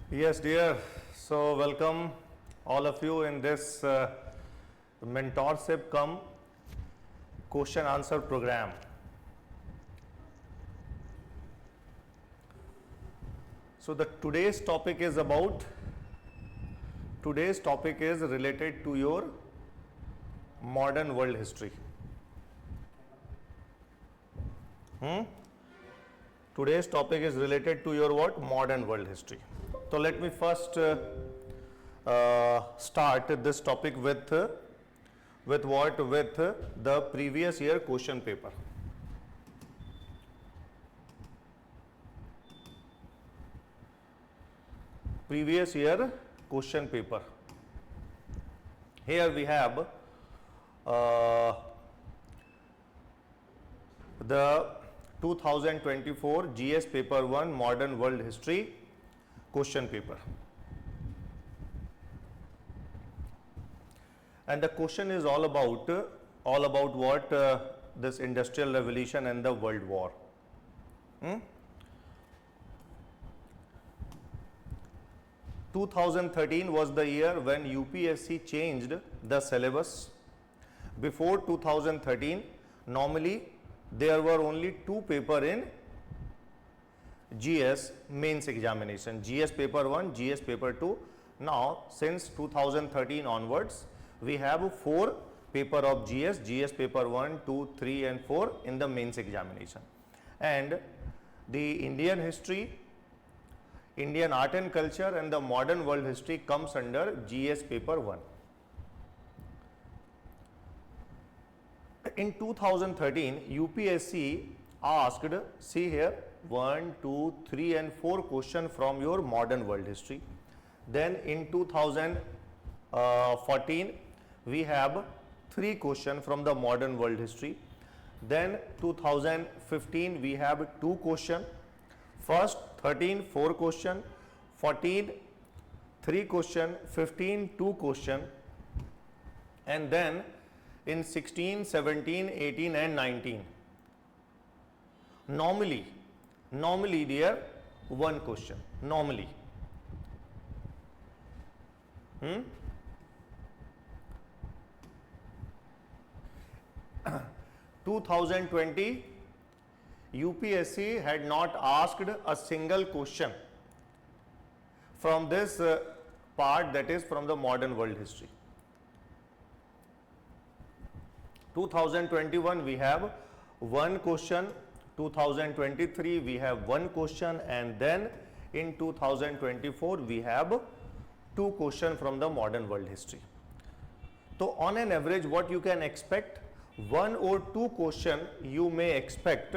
Yes, dear. So, welcome all of you in this mentorship come question answer program. So, today's topic is related to your modern world history. Today's topic is related to your what? Modern world history. So let me first start this topic with what? With the previous year question paper. Previous year question paper. Here we have the 2024 GS paper 1 modern world history question paper, and the question is all about what? This industrial revolution and the world war. 2013 was the year when UPSC changed the syllabus. Before 2013, normally there were only two paper in GS mains examination, GS paper 1, GS paper 2. Now since 2013 onwards, we have four paper of GS paper 1, 2, 3 and 4 in the mains examination, and the Indian history, Indian art and culture and the modern world history comes under GS paper 1. In 2013, UPSC asked, see here, 1, 2, 3 and 4 question from your modern world history. Then in 2014, we have 3 question from the modern world history. Then 2015, we have 2 question. First 13, 4 question, 14, 3 question, 15, 2 question, and then in 16, 17, 18 and 19, normally there 1 question, normally. 2020, UPSC had not asked a single question from this part, that is from the modern world history. 2021 we have 1 question, 2023 we have 1 question, and then in 2024 we have 2 question from the modern world history. So on an average, what you can expect, 1 or 2 question you may expect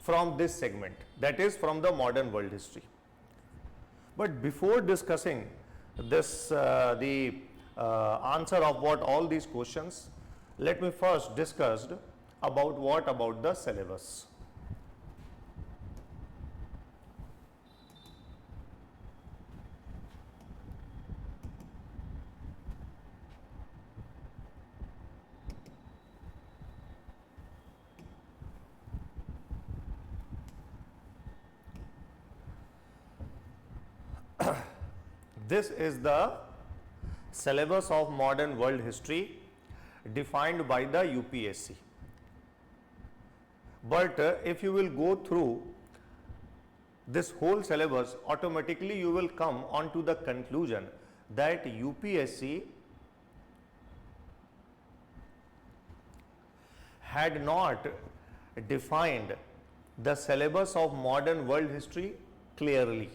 from this segment, that is from the modern world history. But before discussing this the answer of what all these questions, let me first discuss about what about the syllabus. This is the syllabus of modern world history defined by the UPSC. But if you will go through this whole syllabus, automatically you will come on to the conclusion that UPSC had not defined the syllabus of modern world history clearly.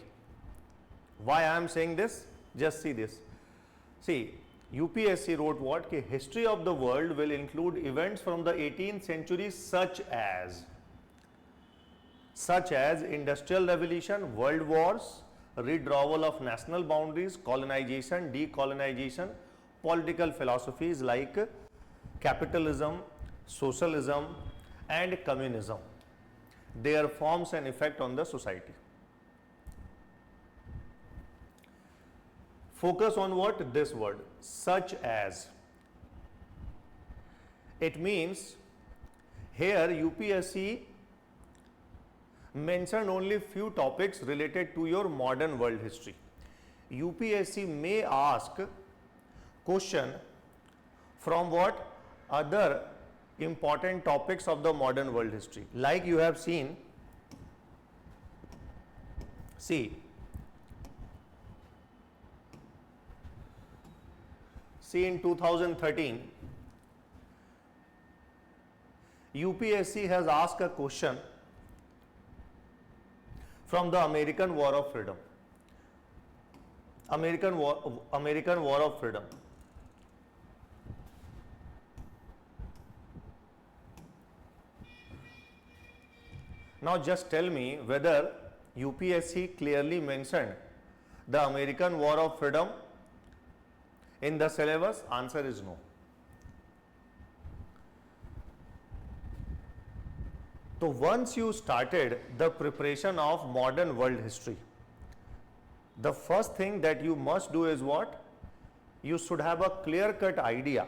Why I am saying this? Just see this. See, UPSC wrote what? Ki history of the world will include events from the 18th century such as industrial revolution, world wars, redrawal of national boundaries, colonization, decolonization, political philosophies like capitalism, socialism and communism, their forms and effect on the society. Focus on what? This word, such as. It means here UPSC mentioned only few topics related to your modern world history. UPSC may ask question from what other important topics of the modern world history, like you have seen. See in 2013 UPSC has asked a question from the American War of Freedom. American War of Freedom. Now just tell me whether UPSC clearly mentioned the American War of Freedom in the syllabus. Answer is no. So once you started the preparation of modern world history, the first thing that you must do is what? You should have a clear-cut idea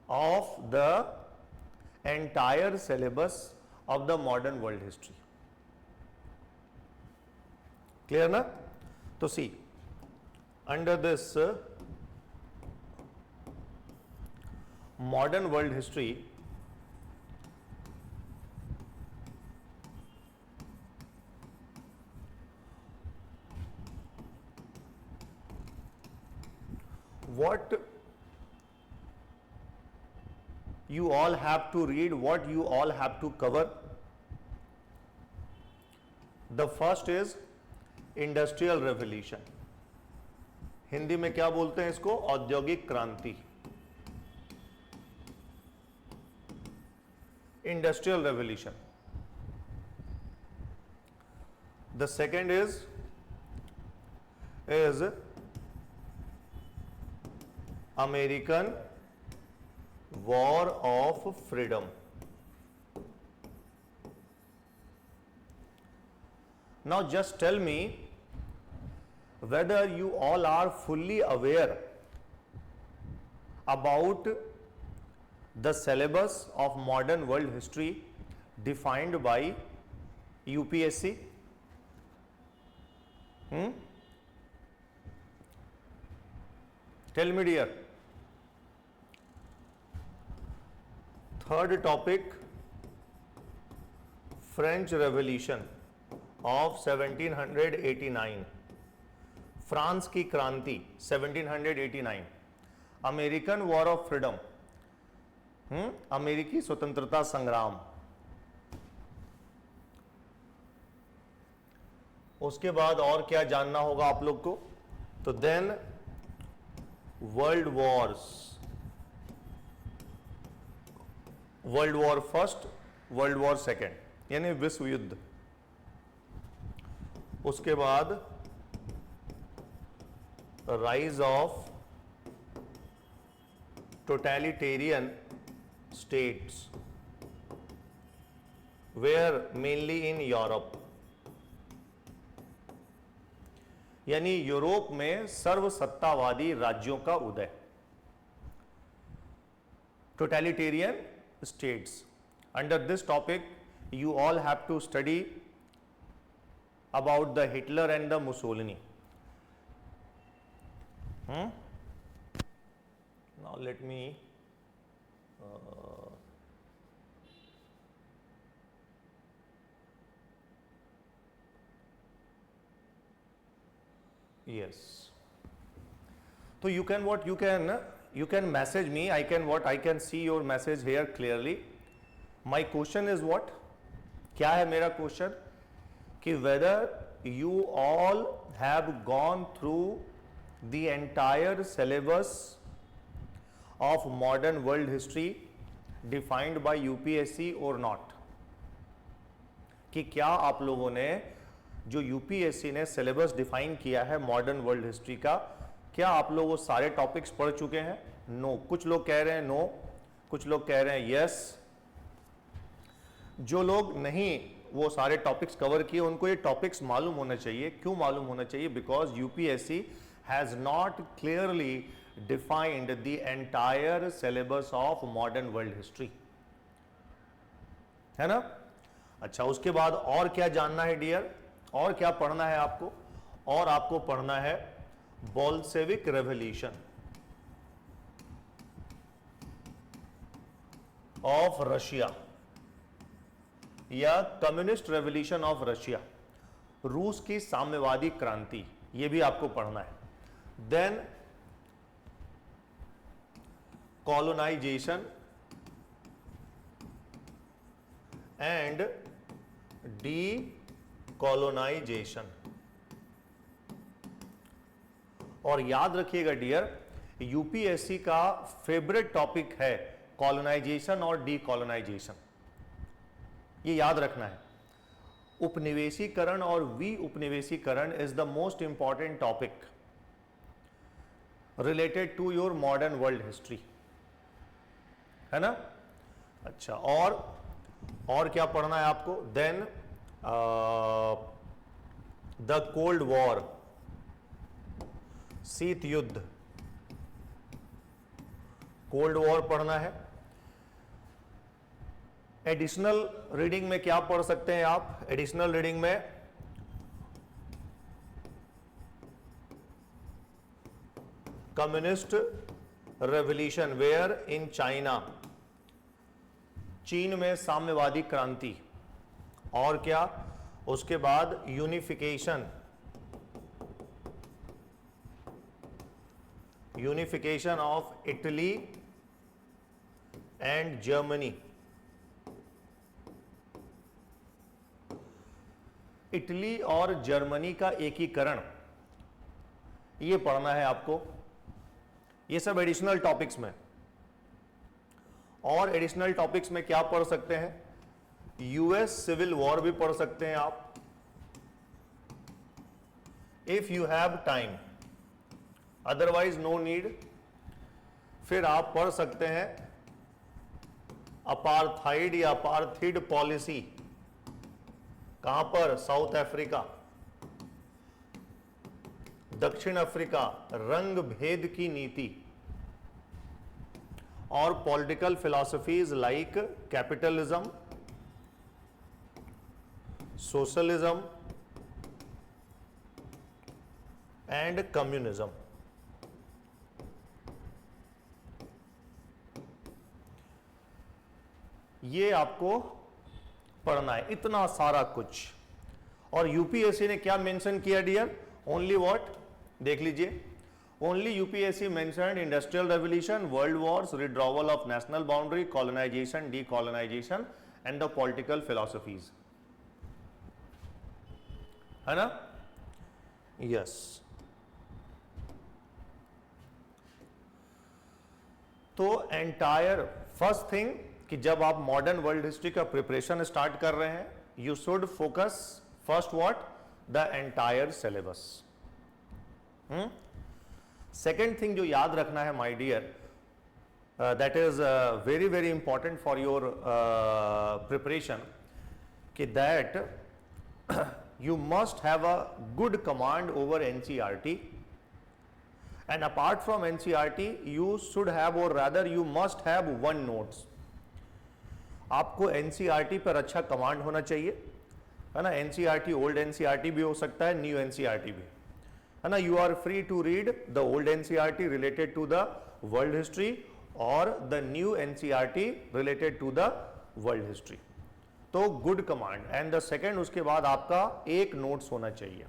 of the entire syllabus of the modern world history. Clear na? So see, under this modern world history, what you all have to read, what you all have to cover. The first is industrial revolution. Hindi में क्या बोलते हैं इसको? औद्योगिक क्रांति. Industrial revolution. The second is American war of freedom. Now just tell me whether you all are fully aware about the syllabus of modern world history defined by UPSC. Tell me dear. Third topic, French Revolution of 1789. France की क्रांति 1789. American war of freedom, अमेरिकी स्वतंत्रता संग्राम. उसके बाद और क्या जानना होगा आप लोग को? तो then world wars, world war first, world war second, यानी विश्व युद्ध. उसके बाद rise of totalitarian states where mainly in Europe, यानी यूरोप में सर्वसत्तावादी राज्यों का उदय. Totalitarian states. Under this topic you all have to study about the Hitler and the Mussolini. Now let me yes. So you can what you can message me. I can see your message here clearly. My question is what? क्या है मेरा question? कि whether you all have gone through the entire syllabus of modern world history defined by UPSC or not. कि क्या आप लोगों ने जो UPSC ने सिलेबस डिफाइन किया है मॉडर्न वर्ल्ड हिस्ट्री का, क्या आप लोग वो सारे टॉपिक्स पढ़ चुके हैं? नो. कुछ लोग कह रहे हैं नो, कुछ लोग कह रहे हैं यस. जो लोग नहीं वो सारे टॉपिक्स कवर किए उनको ये टॉपिक्स मालूम होना चाहिए. क्यों मालूम होना चाहिए? Because UPSC has not clearly defined the entire syllabus of modern world history, है ना? अच्छा, उसके बाद और क्या जानना है डियर? और क्या पढ़ना है आपको? और आपको पढ़ना है बोल्शेविक रेवोल्यूशन ऑफ रशिया या कम्युनिस्ट रेवोल्यूशन ऑफ रशिया, रूस की साम्यवादी क्रांति, यह भी आपको पढ़ना है। Then colonisation and decolonisation. और याद रखिएगा डियर, यूपीएससी का फेवरेट टॉपिक है कॉलोनाइजेशन और डी कॉलोनाइजेशन, ये याद रखना है। उपनिवेशीकरण और वी उपनिवेशीकरण is the most important topic related to your modern world history, है ना। अच्छा, और क्या पढ़ना है आपको? देन द कोल्ड वॉर, शीत युद्ध, कोल्ड वॉर पढ़ना है। एडिशनल रीडिंग में क्या पढ़ सकते हैं आप? एडिशनल रीडिंग में communist revolution where in China, चीन में साम्यवादी क्रांति, और क्या उसके बाद unification of Italy and Germany, Italy और जर्मनी का एकीकरण, ये पढ़ना है आपको। ये सब एडिशनल टॉपिक्स में। और एडिशनल टॉपिक्स में क्या पढ़ सकते हैं? यूएस सिविल वॉर भी पढ़ सकते हैं आप, if you have time, otherwise no need. फिर आप पढ़ सकते हैं अपार्थाइड या अपार्थिड पॉलिसी, कहां पर? साउथ अफ्रीका, दक्षिण अफ्रीका, रंग भेद की नीति, और political philosophies like capitalism, socialism and communism. ये आपको पढ़ना है, इतना सारा कुछ। और यूपीएससी ने क्या मेंशन किया डियर? Only what? देख लीजिए, only UPSC mentioned industrial revolution, world wars, withdrawal of national boundary, colonisation, decolonisation and the political philosophies, है ना। यस, तो एंटायर फर्स्ट थिंग कि जब आप मॉडर्न वर्ल्ड हिस्ट्री का प्रिपरेशन स्टार्ट कर रहे हैं, you should focus first what? The entire syllabus. Second thing जो याद रखना है my dear, that is very very important for your preparation, कि that you must have a good command over NCERT, and apart from NCERT you should have, or rather you must have one notes. आपको NCERT पर अच्छा command होना चाहिए, है ना। NCERT old NCERT भी हो सकता है, न्यू NCERT भी, है ना। You are free to read the old NCERT related to the world history और the new NCERT related to the world history. तो good command. And the second, उसके बाद आपका एक नोट्स होना चाहिए,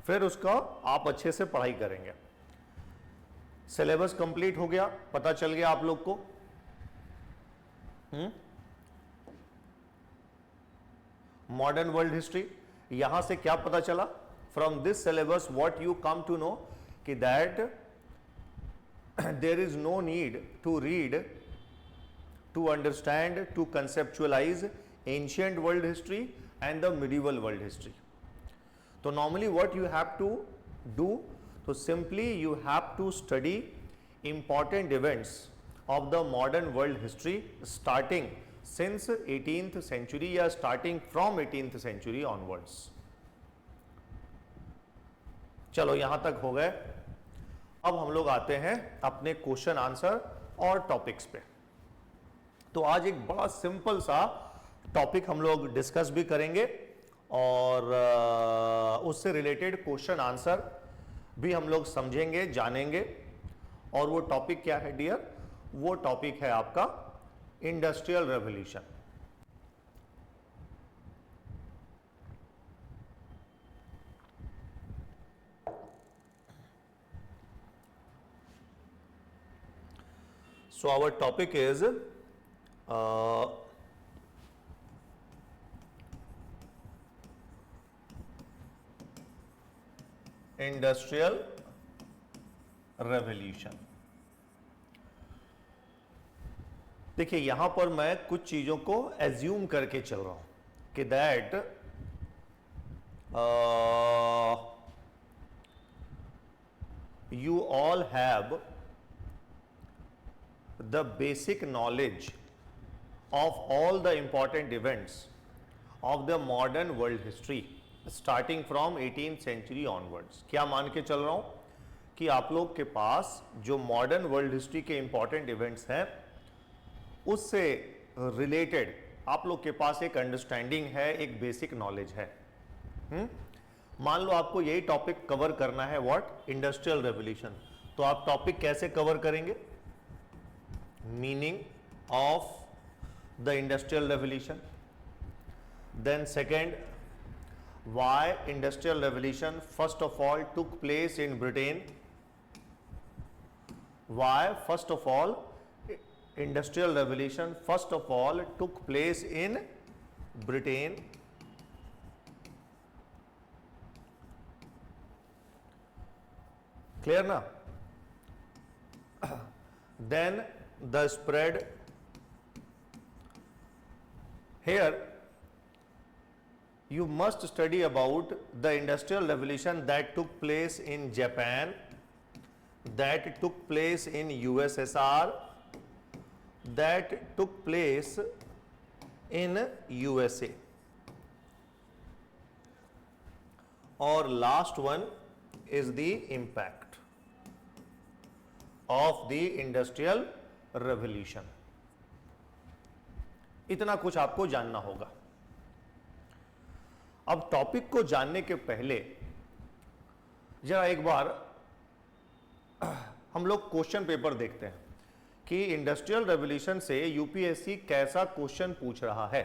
फिर उसका आप अच्छे से पढ़ाई करेंगे। सिलेबस कंप्लीट हो गया, पता चल गया आप लोग को। मॉडर्न वर्ल्ड हिस्ट्री, यहां से क्या पता चला? From this syllabus what you come to know, कि that there is no need to read, to understand, to conceptualize ancient world history and the medieval world history. So normally what you have to do, so simply you have to study important events of the modern world history starting since 18th century या starting from 18th century onwards. चलो यहां तक हो गए। अब हम लोग आते हैं अपने क्वेश्चन आंसर और टॉपिक्स पे। तो आज एक बड़ा सिंपल सा टॉपिक हम लोग डिस्कस भी करेंगे और उससे रिलेटेड क्वेश्चन आंसर भी हम लोग समझेंगे, जानेंगे। और वो टॉपिक क्या है डियर? वो टॉपिक है आपका industrial revolution. So our topic is industrial revolution. देखिए यहां पर मैं कुछ चीजों को एज्यूम करके चल रहा हूं कि that you all have the basic knowledge of all the important events of the modern world history starting from 18th century onwards। क्या मान के चल रहा हूं कि आप लोग के पास जो मॉडर्न वर्ल्ड हिस्ट्री के इंपॉर्टेंट इवेंट्स हैं उससे रिलेटेड आप लोग के पास एक अंडरस्टैंडिंग है, एक बेसिक नॉलेज है। मान लो आपको यही टॉपिक कवर करना है, व्हाट? Industrial revolution. तो आप टॉपिक कैसे कवर करेंगे? Meaning of the industrial revolution, then second, why industrial revolution first of all took place in Britain, why first of all industrial revolution first of all took place in Britain, clear na? Then the spread, here you must study about the industrial revolution that took place in Japan, that took place in USSR, that took place in USA, और last one is the impact of the industrial revolution। इतना कुछ आपको जानना होगा। अब topic को जानने के पहले जरा एक बार हम लोग क्वेश्चन पेपर देखते हैं कि इंडस्ट्रियल रेवोल्यूशन से यूपीएससी कैसा क्वेश्चन पूछ रहा है।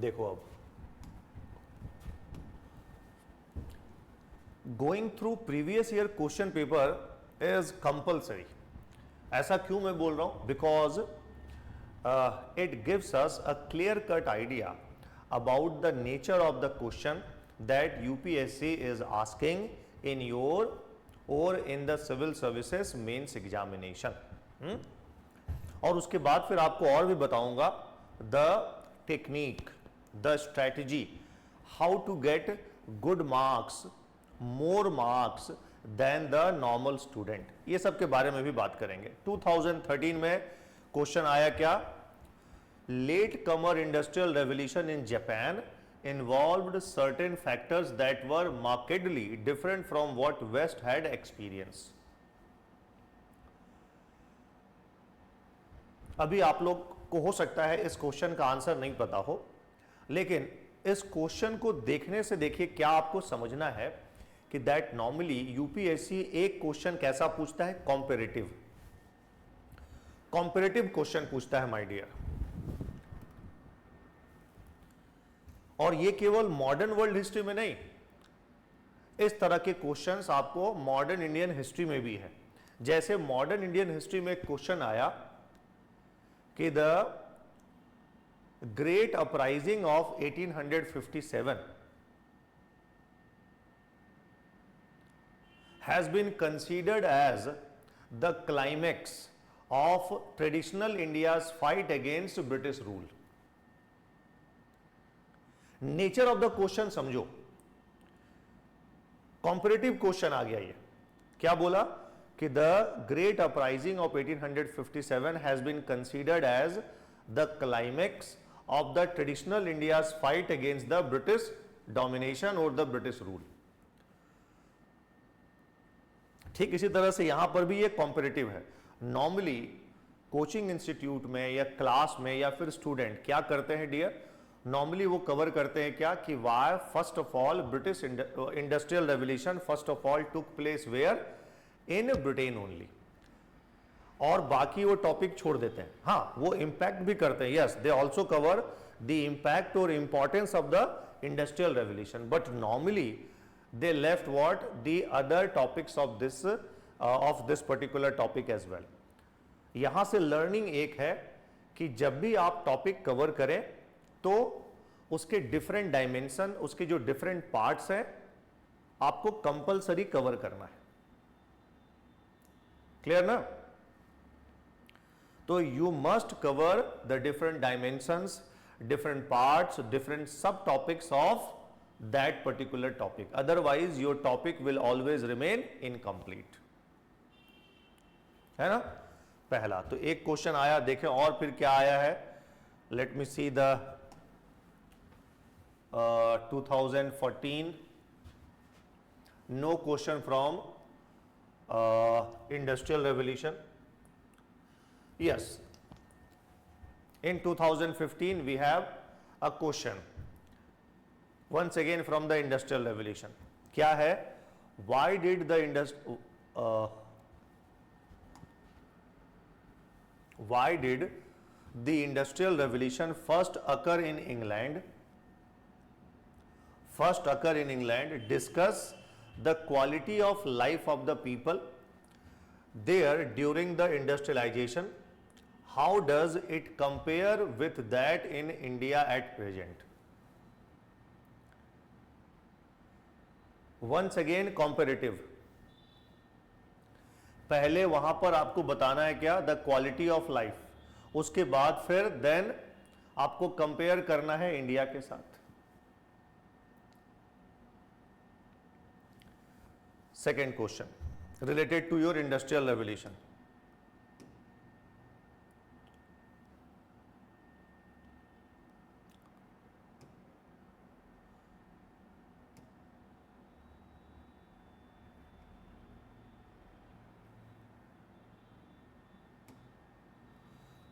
देखो अब going through previous year question paper is compulsory. ऐसा क्यों मैं बोल रहा हूं? Because it gives us a clear cut idea about the nature of the question that UPSC is asking in your और in the civil services mains examination. और उसके बाद फिर आपको और भी बताऊंगा the technique, the strategy, how to get good marks, more marks than the normal student। ये सब के बारे में भी बात करेंगे। 2013 में क्वेश्चन आया क्या? लेट कमर industrial revolution in Japan involved certain factors that were markedly different from what West had experienced। अभी आप लोग को हो सकता है इस क्वेश्चन का आंसर नहीं पता हो, लेकिन इस क्वेश्चन को देखने से देखिए क्या आपको समझना है कि दैट नॉर्मली यूपीएससी एक क्वेश्चन कैसा पूछता है? कॉम्पेरेटिव क्वेश्चन पूछता है माय डियर। और ये केवल मॉडर्न वर्ल्ड हिस्ट्री में नहीं, इस तरह के क्वेश्चंस आपको मॉडर्न इंडियन हिस्ट्री में भी है। जैसे मॉडर्न इंडियन हिस्ट्री में क्वेश्चन आया कि the great uprising of 1857 has been considered as the climax of traditional India's fight against British rule। Nature of the question समझो, कॉम्परेटिव क्वेश्चन आ गया ये क्या बोला कि the great uprising of 1857 has been considered as the climax of the traditional India's fight against the British domination और the British rule. ठीक इसी तरह से यहां पर भी ये कॉम्पिटिटिव है। नॉर्मली कोचिंग इंस्टीट्यूट में या क्लास में या फिर स्टूडेंट क्या करते हैं डियर, नॉर्मली वो कवर करते हैं क्या कि why first of all British industrial revolution first of all took place where in Britain only, और बाकी वो टॉपिक छोड़ देते हैं। हाँ वो इंपैक्ट भी करते हैं, yes they also cover the impact और importance of the industrial revolution, but normally they left what the other topics of this particular topic as well। यहां से लर्निंग एक है कि जब भी आप टॉपिक कवर करें तो उसके डिफरेंट डायमेंशन, उसके जो डिफरेंट पार्ट्स हैं आपको कंपलसरी कवर करना है। क्लियर ना? तो you must cover the different dimensions, different parts, different sub topics of that particular topic, otherwise your topic will always remain incomplete, है ना? पहला तो एक क्वेश्चन आया, देखें और फिर क्या आया है। Let me see the 2014 no question from industrial revolution. Yes, in 2015 we have a question once again from the industrial revolution। क्या है? why did the industrial revolution first occur in England? Discuss the quality of life of the people there during the industrialization. How does it compare with that in India at present? Once again comparative. पहले वहां पर आपको बताना है क्या, the quality of life, उसके बाद फिर देन आपको कंपेयर करना है इंडिया के साथ। Second question related to your industrial revolution.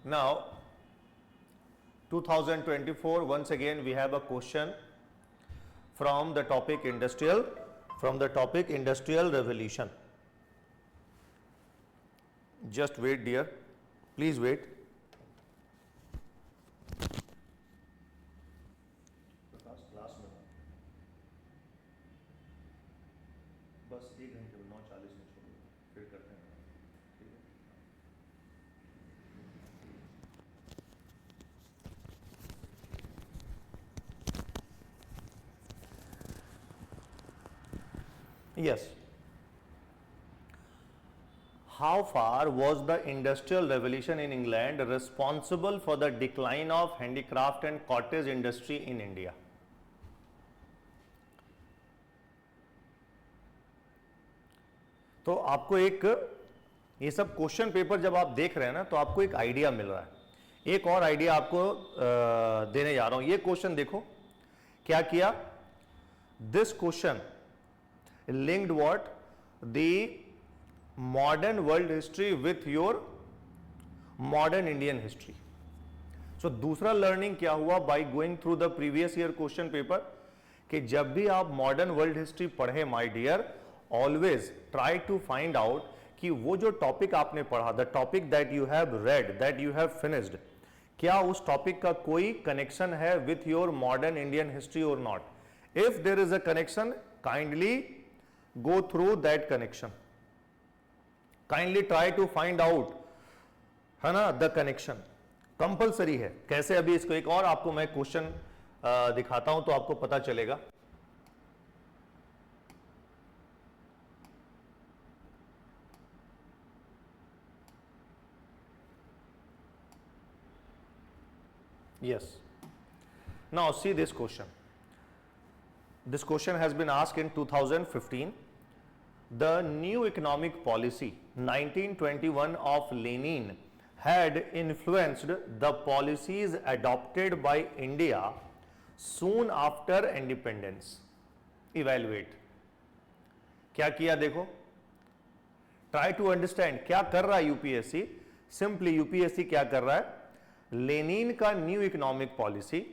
Now 2024 once again we have a question from the topic industrial revolution। just wait dear, please wait। Class में बस 1 घंटे में 9:40 में छोड़ फिर करते हैं। Yes. How far was the industrial revolution in England responsible for the decline of handicraft and cottage industry in India? तो आपको एक ये सब क्वेश्चन पेपर जब आप देख रहे हैं ना तो आपको एक आइडिया मिल रहा है। एक और आइडिया आपको देने जा रहा हूं। ये क्वेश्चन देखो क्या किया। This question linked what the modern world history with your modern Indian history। so दूसरा लर्निंग क्या हुआ by going through the previous year question paper कि जब भी आप मॉडर्न वर्ल्ड हिस्ट्री पढ़े my dear always try to find out कि वो जो टॉपिक आपने पढ़ा, the topic that you have read, that you have finished, क्या उस टॉपिक का कोई कनेक्शन है with your modern Indian history और not. If there is a connection kindly go through that connection, kindly try to find out, है ना, the connection compulsory है। कैसे, अभी इसको एक और आपको मैं क्वेश्चन दिखाता हूं तो आपको पता चलेगा। yes, now see this question। This question has been asked in 2015। the new economic policy 1921 of Lenin had influenced the policies adopted by India soon after independence. Evaluate. क्या किया देखो, ट्राई टू अंडरस्टैंड क्या कर रहा है UPSC. Simply UPSC क्या कर रहा है, लेनिन का न्यू इकोनॉमिक पॉलिसी,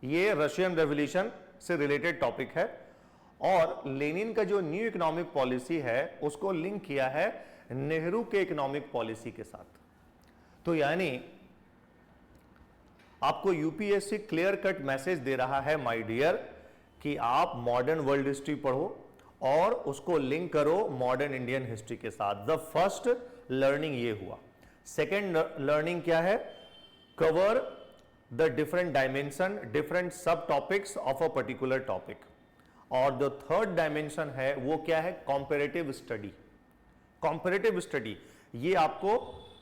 ये रशियन रेवोल्यूशन से रिलेटेड टॉपिक है, और लेनिन का जो न्यू इकोनॉमिक पॉलिसी है उसको लिंक किया है नेहरू के इकोनॉमिक पॉलिसी के साथ. तो यानी आपको यूपीएससी क्लियर कट मैसेज दे रहा है माय डियर कि आप मॉडर्न वर्ल्ड हिस्ट्री पढ़ो और उसको लिंक करो मॉडर्न इंडियन हिस्ट्री के साथ. द फर्स्ट लर्निंग ये हुआ. सेकेंड लर्निंग क्या है, cover the different dimension, different sub topics of a particular topic. और द थर्ड डायमेंशन है वो क्या है, कॉम्पेरेटिव स्टडी. कॉम्पेरेटिव स्टडी ये आपको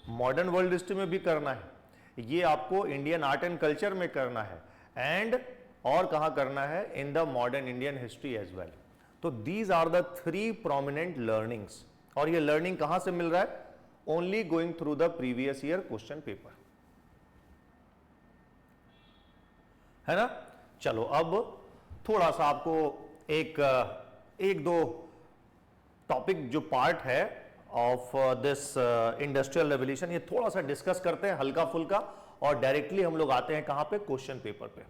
मॉडर्न वर्ल्ड हिस्ट्री में भी करना है, ये आपको इंडियन आर्ट एंड कल्चर में करना है, एंड और कहां करना है, in the modern Indian history as well. तो these are the three prominent learnings. और ये लर्निंग कहां से मिल रहा है, only going through the previous year question paper, है ना. चलो अब थोड़ा सा आपको एक दो टॉपिक जो पार्ट है ऑफ दिस इंडस्ट्रियल रेवोल्यूशन, ये थोड़ा सा डिस्कस करते हैं हल्का फुल्का, और डायरेक्टली हम लोग आते हैं कहां पे, क्वेश्चन पेपर पे.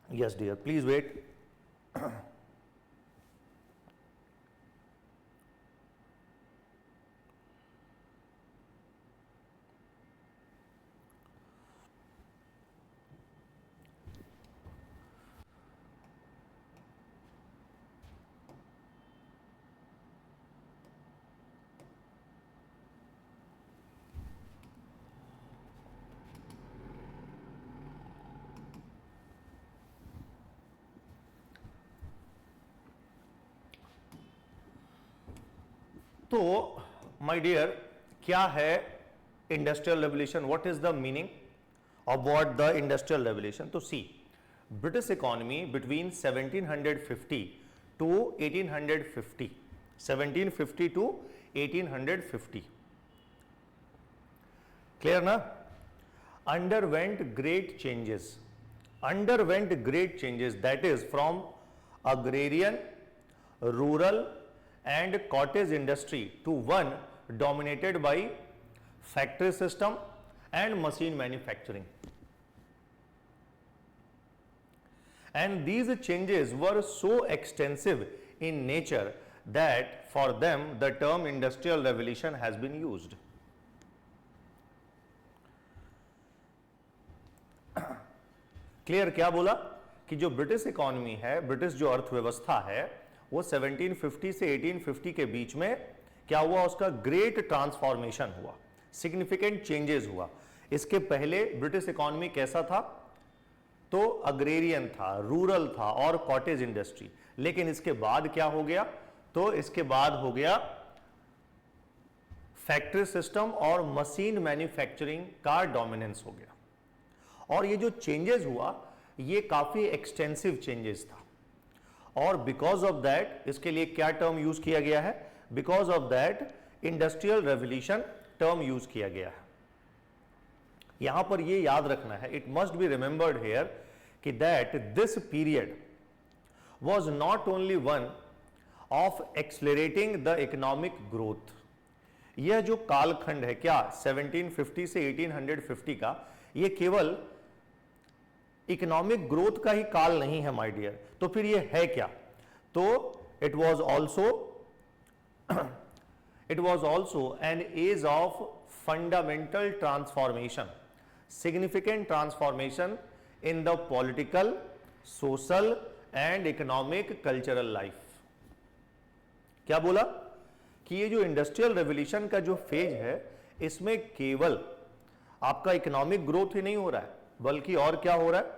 Yes dear, please wait. तो माय डियर, क्या है industrial revolution, what is the meaning of what the industrial revolution. तो see, British economy between 1750 to 1850, 1750 to 1850, clear ना, underwent great changes, that is from agrarian, rural and cottage industry to one dominated by factory system and machine manufacturing. And these changes were so extensive in nature that for them the term industrial revolution has been used. Clear, क्या बोला कि जो British economy है, British जो अर्थव्यवस्था है, वो 1750 से 1850 के बीच में क्या हुआ, उसका ग्रेट ट्रांसफॉर्मेशन हुआ, सिग्निफिकेंट चेंजेस हुआ. इसके पहले ब्रिटिश इकोनॉमी कैसा था, तो अग्रेरियन था, रूरल था और कॉटेज इंडस्ट्री. लेकिन इसके बाद क्या हो गया, तो इसके बाद हो गया फैक्ट्री सिस्टम और मशीन मैन्युफैक्चरिंग का डोमिनेंस हो गया. और ये जो चेंजेस हुआ ये काफी एक्सटेंसिव चेंजेस था. और बिकॉज ऑफ दैट इसके लिए क्या टर्म यूज किया गया है, because of that industrial revolution term use किया गया है. यहां पर ये याद रखना है, it must be remembered here कि that this period was not only one of accelerating the economic growth. यह जो कालखंड है क्या 1750 से 1850 का, ये केवल इकोनॉमिक ग्रोथ का ही काल नहीं है माय डियर. तो फिर ये है क्या, तो it was also an age of fundamental transformation, significant transformation in the political, social and economic cultural life. क्या बोला कि ये जो इंडस्ट्रियल रेवोल्यूशन का जो फेज है, इसमें केवल आपका इकोनॉमिक ग्रोथ ही नहीं हो रहा है, बल्कि और क्या हो रहा है,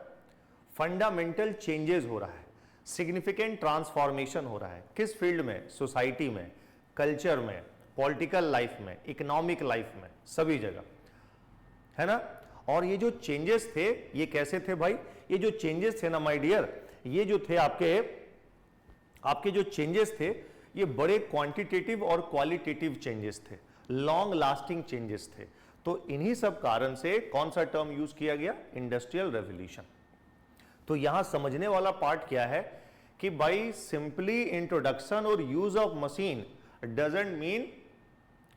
फंडामेंटल चेंजेस हो रहा है, सिग्निफिकेंट ट्रांसफॉर्मेशन हो रहा है. किस फील्ड में, सोसाइटी में, कल्चर में, पॉलिटिकल लाइफ में, इकोनॉमिक लाइफ में, सभी जगह, है ना. और ये जो चेंजेस थे ये कैसे थे भाई, ये जो चेंजेस थे ना माय डियर, ये जो थे आपके जो चेंजेस थे ये बड़े क्वांटिटेटिव और क्वालिटेटिव चेंजेस थे, लॉन्ग लास्टिंग चेंजेस थे। तो इन्हीं सब कारण से कौन सा टर्म यूज किया गया, इंडस्ट्रियल रेवोल्यूशन। तो यहां समझने वाला पार्ट क्या है कि भाई सिंपली इंट्रोडक्शन और use of machine doesn't mean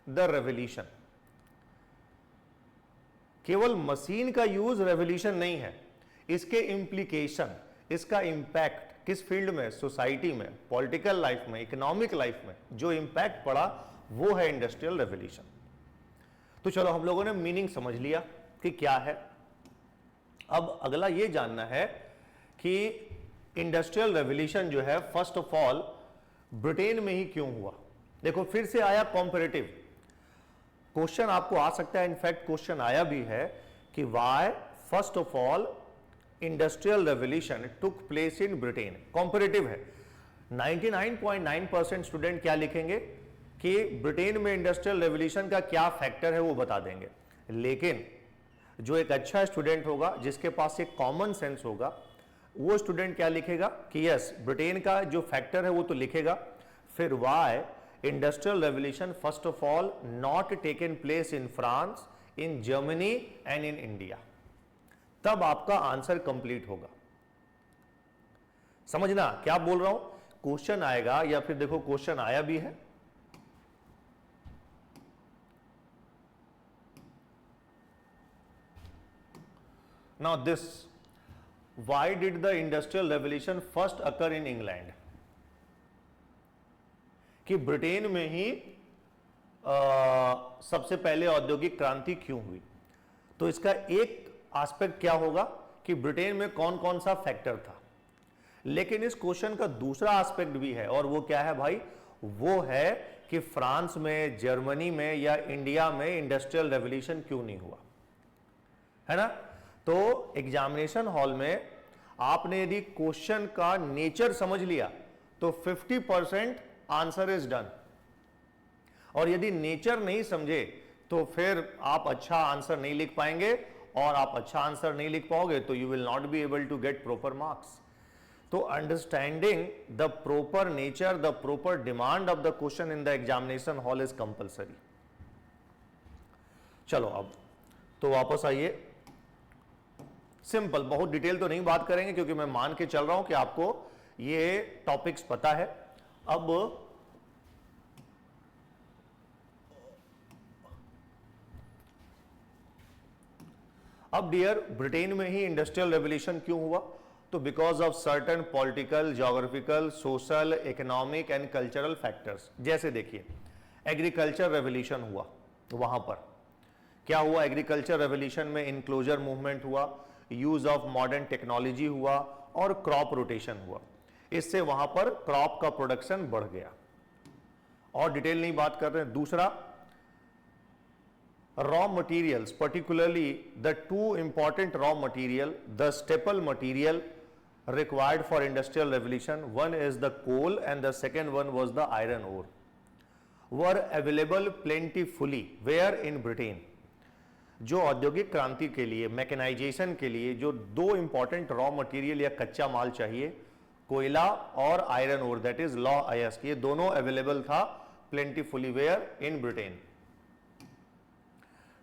the revolution. केवल मशीन का यूज रेवोल्यूशन नहीं है, इसके इंप्लीकेशन, इसका इंपैक्ट किस फील्ड में, सोसाइटी में, पॉलिटिकल लाइफ में, इकोनॉमिक लाइफ में जो इंपैक्ट पड़ा वो है इंडस्ट्रियल रेवोल्यूशन। तो चलो हम लोगों ने मीनिंग समझ लिया कि क्या है। अब अगला ये जानना है कि इंडस्ट्रियल रेवोल्यूशन जो है फर्स्ट ऑफ ऑल ब्रिटेन में ही क्यों हुआ। देखो फिर से आया कॉम्पैरेटिव क्वेश्चन, आपको आ सकता है, इनफैक्ट क्वेश्चन आया भी है कि why first of all industrial revolution took place in Britain. Comparative है, 99.9% स्टूडेंट क्या लिखेंगे कि ब्रिटेन में इंडस्ट्रियल रेवोल्यूशन का क्या फैक्टर है वो बता देंगे, लेकिन जो एक अच्छा स्टूडेंट होगा जिसके पास एक कॉमन सेंस होगा वो स्टूडेंट क्या लिखेगा कि यस ब्रिटेन का जो फैक्टर है वो तो लिखेगा, फिर why industrial revolution first of all not taken place in France, in Germany and in India, तब आपका आंसर कंप्लीट होगा। समझना क्या बोल रहा हूं, क्वेश्चन आएगा या फिर देखो क्वेश्चन आया भी है, now this, why did the industrial revolution first occur in England? कि ब्रिटेन में ही सबसे पहले औद्योगिक क्रांति क्यों हुई। तो इसका एक एस्पेक्ट क्या होगा कि ब्रिटेन में कौन कौन सा फैक्टर था, लेकिन इस क्वेश्चन का दूसरा एस्पेक्ट भी है, और वो क्या है भाई, वो है कि फ्रांस में, जर्मनी में या इंडिया में इंडस्ट्रियल रेवोल्यूशन क्यों नहीं हुआ, है ना। तो एग्जामिनेशन हॉल में आपने यदि क्वेश्चन का नेचर समझ लिया तो 50% आंसर इज डन, और यदि नेचर नहीं समझे तो फिर आप अच्छा आंसर नहीं लिख पाएंगे, और आप अच्छा आंसर नहीं लिख पाओगे तो you will not be able to get proper marks. तो understanding the proper nature, the proper demand of the question in the examination hall is compulsory. चलो अब तो वापस आइए, सिंपल, बहुत डिटेल तो नहीं बात करेंगे क्योंकि मैं मान के चल रहा हूं कि आपको ये टॉपिक्स पता है। अब डियर ब्रिटेन में ही इंडस्ट्रियल रेवोल्यूशन क्यों हुआ, तो because of certain political, geographical, social, economic and cultural factors. जैसे देखिए एग्रीकल्चर रेवोल्यूशन हुआ, वहां पर क्या हुआ, एग्रीकल्चर रेवोल्यूशन में इनक्लोजर मूवमेंट हुआ, यूज ऑफ मॉडर्न टेक्नोलॉजी हुआ और क्रॉप रोटेशन हुआ। इससे वहां पर क्रॉप का प्रोडक्शन बढ़ गया, और डिटेल नहीं बात कर रहे हैं। दूसरा, raw materials, particularly the two important raw material, the staple material required for industrial revolution, one is the coal and the second one was the iron ore, were available plentifully where in Britain। जो औद्योगिक क्रांति के लिए, mechanisation के लिए जो दो important raw material या कच्चा माल चाहिए, कोयला और आयरन ओर, दैट इज लॉ अयस्क, ये दोनों अवेलेबल था प्लेंटीफुली वेयर इन ब्रिटेन।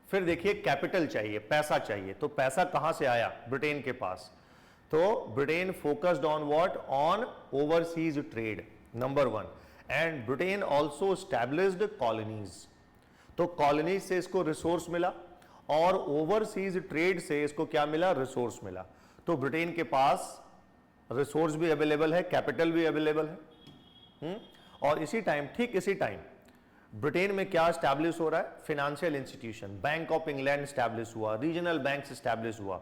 फिर देखिए कैपिटल चाहिए, पैसा चाहिए, तो पैसा कहां से आया ब्रिटेन के पास, तो Britain focused on what, on overseas trade, number 1, and Britain also established colonies. तो कॉलोनीज से इसको रिसोर्स मिला और ओवरसीज ट्रेड से इसको क्या मिला, रिसोर्स मिला। तो ब्रिटेन के पास रिसोर्स भी अवेलेबल है, कैपिटल भी अवेलेबल है। और इसी टाइम, ठीक इसी टाइम ब्रिटेन में क्या स्टैब्लिश हो रहा है, financial institution, bank of England establish हुआ, रीजनल बैंक्स स्टैब्लिश हुआ।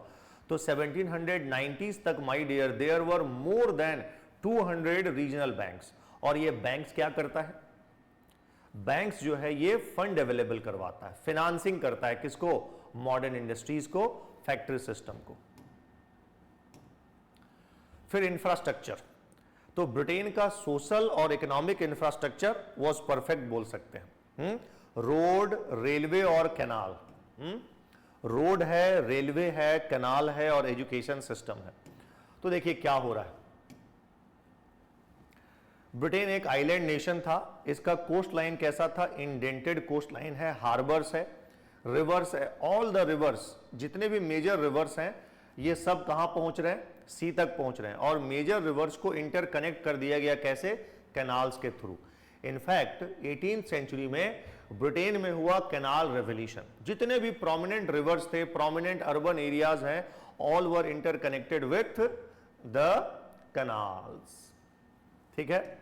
तो 1790s तक my dear there were more than 200 regional banks. और ये बैंक्स क्या करता है, बैंक्स जो है ये फंड अवेलेबल करवाता है, फाइनेंसिंग करता है, किसको, मॉडर्न इंडस्ट्रीज को, फैक्ट्री सिस्टम को। फिर इंफ्रास्ट्रक्चर, तो ब्रिटेन का सोशल और इकोनॉमिक इंफ्रास्ट्रक्चर वाज परफेक्ट बोल सकते हैं। रोड, रेलवे और कैनाल, रोड है, रेलवे है, कैनाल है और एजुकेशन सिस्टम है। तो देखिए क्या हो रहा है। ब्रिटेन एक आइलैंड नेशन था, इसका कोस्ट लाइन कैसा था, इंडेंटेड कोस्ट लाइन है, हार्बर्स है, रिवर्स है, ऑल द रिवर्स, जितने भी मेजर रिवर्स हैं ये सब कहां पहुंच रहे हैं, सी तक पहुंच रहे हैं। और मेजर रिवर्स को इंटरकनेक्ट कर दिया गया कैसे, कैनाल्स के थ्रू। इनफैक्ट 18th सेंचुरी में ब्रिटेन में हुआ कैनाल रेवोल्यूशन। जितने भी प्रोमिनेंट रिवर्स थे, प्रोमिनेंट अर्बन एरियाज हैं, all were interconnected with the canals. ठीक है।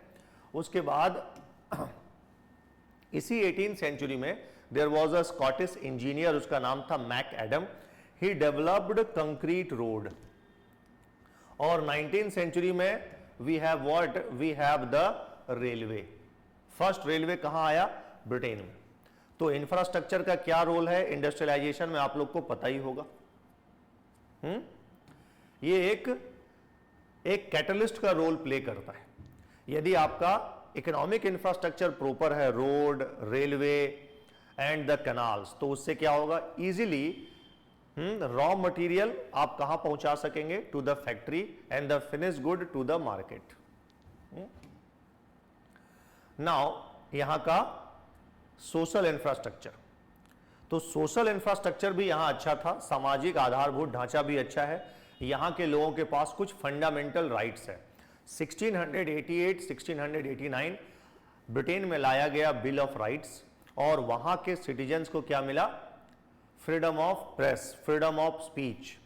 उसके बाद इसी 18th सेंचुरी में there was a Scottish engineer, उसका नाम था McAdam. He developed concrete road. और 19th सेंचुरी में we have what, we have the railway. First railway कहां आया, ब्रिटेन में। तो इंफ्रास्ट्रक्चर का क्या रोल है इंडस्ट्रियलाइजेशन में, आप लोग को पता ही होगा। ये एक कैटलिस्ट का रोल प्ले करता है। यदि आपका इकोनॉमिक इंफ्रास्ट्रक्चर प्रॉपर है, road, railway and the canals, तो उससे क्या होगा, इजीली रॉ मटेरियल आप कहां पहुंचा सकेंगे, to the factory and the finish good to the market. Now यहां का सोशल इंफ्रास्ट्रक्चर, तो सोशल इंफ्रास्ट्रक्चर भी यहां अच्छा था, सामाजिक आधारभूत ढांचा भी अच्छा है। यहां के लोगों के पास कुछ फंडामेंटल राइट्स है। 1688-1689 ब्रिटेन में लाया गया बिल ऑफ राइट्स, और वहां के सिटीजन्स को क्या मिला, freedom of press, freedom of speech.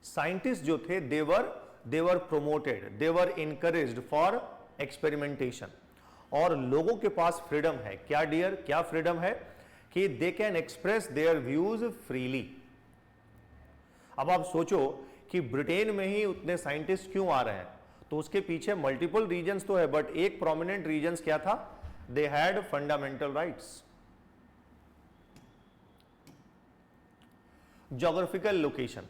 Scientist जो थे they were promoted, they were encouraged for experimentation. और लोगों के पास फ्रीडम है, क्या डियर, क्या फ्रीडम है, कि they can express their views freely. अब आप सोचो कि ब्रिटेन में ही उतने साइंटिस्ट क्यों आ रहे हैं, तो उसके पीछे मल्टीपल रीजन्स तो है, बट एक प्रोमिनेंट रीजन्स क्या था, they had fundamental rights. Geographical location,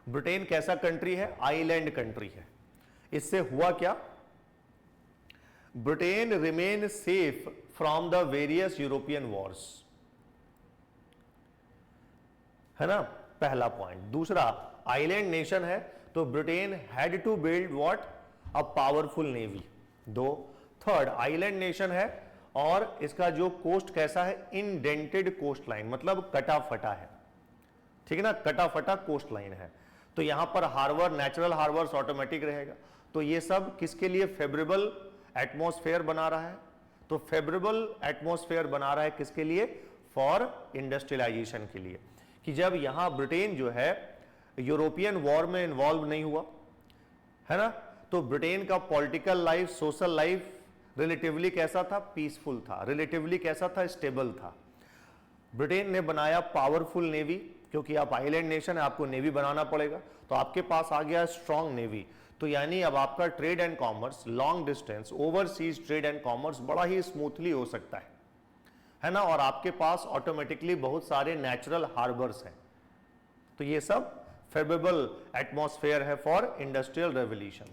Britain कैसा कंट्री है, आइलैंड कंट्री है। इससे हुआ क्या, Britain remain safe from the various European wars, है ना, पहला पॉइंट। दूसरा, आइलैंड नेशन है तो Britain had to build what, a powerful navy. दो, थर्ड, आइलैंड नेशन है और इसका जो कोस्ट कैसा है, इंडेंटेड कोस्ट लाइन, मतलब कटा फटा है। ठीक है ना, कटा फटा कोस्ट लाइन है। तो यहां पर हार्बर, नेचुरल हार्बर्स ऑटोमेटिक रहेगा। तो ये सब किसके लिए, फेवरेबल एटमॉस्फेयर बना रहा है। तो फेवरेबल एटमॉस्फेयर बना रहा है किसके लिए, फॉर इंडस्ट्रियलाइजेशन के लिए। कि जब यहां ब्रिटेन जो है यूरोपियन वॉर में इन्वॉल्व नहीं हुआ, है ना, तो ब्रिटेन का political life, social life relatively कैसा था, पीसफुल था, रिलेटिवली कैसा था, स्टेबल था। ब्रिटेन ने बनाया पावरफुल नेवी, क्योंकि आप आइलैंड नेशन है, आपको नेवी बनाना पड़ेगा, तो आपके पास आ गया स्ट्रॉन्ग नेवी। तो यानी अब आपका trade and commerce, long distance overseas trade and commerce बड़ा ही स्मूथली हो सकता है ना, और आपके पास ऑटोमेटिकली बहुत सारे नेचुरल हार्बर्स हैं। तो ये सब फेवरेबल एटमॉस्फेयर है फॉर इंडस्ट्रियल रेवोल्यूशन।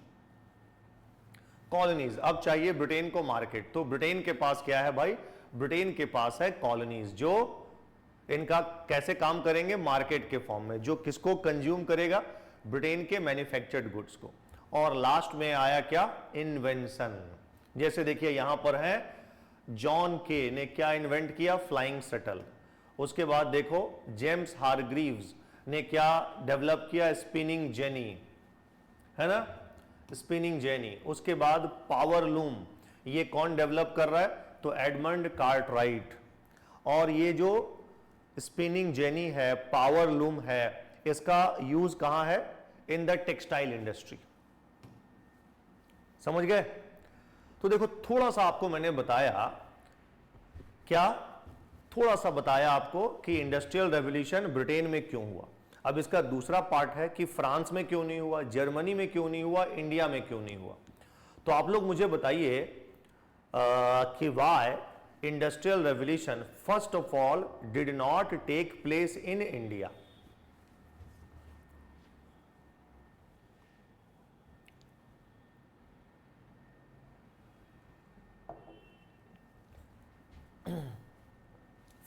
कॉलोनीज, अब चाहिए ब्रिटेन को मार्केट, तो ब्रिटेन के पास क्या है भाई, ब्रिटेन के पास है कॉलोनीज, जो इनका कैसे काम करेंगे, मार्केट के फॉर्म में, जो किसको कंज्यूम करेगा, ब्रिटेन के मैन्युफैक्चर्ड गुड्स को। और लास्ट में आया क्या, इन्वेंशन। जैसे देखिए यहां पर है, जॉन के ने क्या इन्वेंट किया, फ्लाइंग शटल। उसके बाद देखो जेम्स हारग्रीव्स ने क्या डेवलप किया, स्पिनिंग जेनी, है ना, स्पिनिंग जेनी। उसके बाद पावर लूम, ये कौन डेवलप कर रहा है, तो एडमंड कार्टराइट। और ये जो स्पिनिंग जेनी है, पावर लूम है, इसका यूज कहां है, इन द टेक्सटाइल इंडस्ट्री। समझ गए। तो देखो थोड़ा सा आपको मैंने बताया, क्या थोड़ा सा बताया आपको कि इंडस्ट्रियल रेवोल्यूशन ब्रिटेन में क्यों हुआ। अब इसका दूसरा पार्ट है कि फ्रांस में क्यों नहीं हुआ, जर्मनी में क्यों नहीं हुआ, इंडिया में क्यों नहीं हुआ। तो आप लोग मुझे बताइए कि why industrial revolution first of all did not take place in India.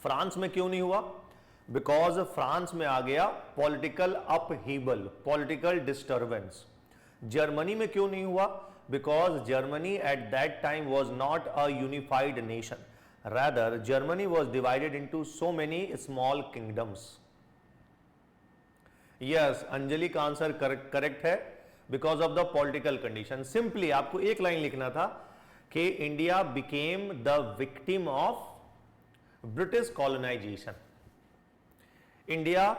France में क्यों नहीं हुआ, बिकॉज फ्रांस में आ गया political upheaval, political disturbance. Germany में क्यों नहीं हुआ? Because Germany at that time was not a unified nation, rather Germany was divided into so many small kingdoms. Yes, Anjali का आंसर करेक्ट है, because of the political condition. Simply आपको एक line लिखना था कि India became the victim of British colonization. India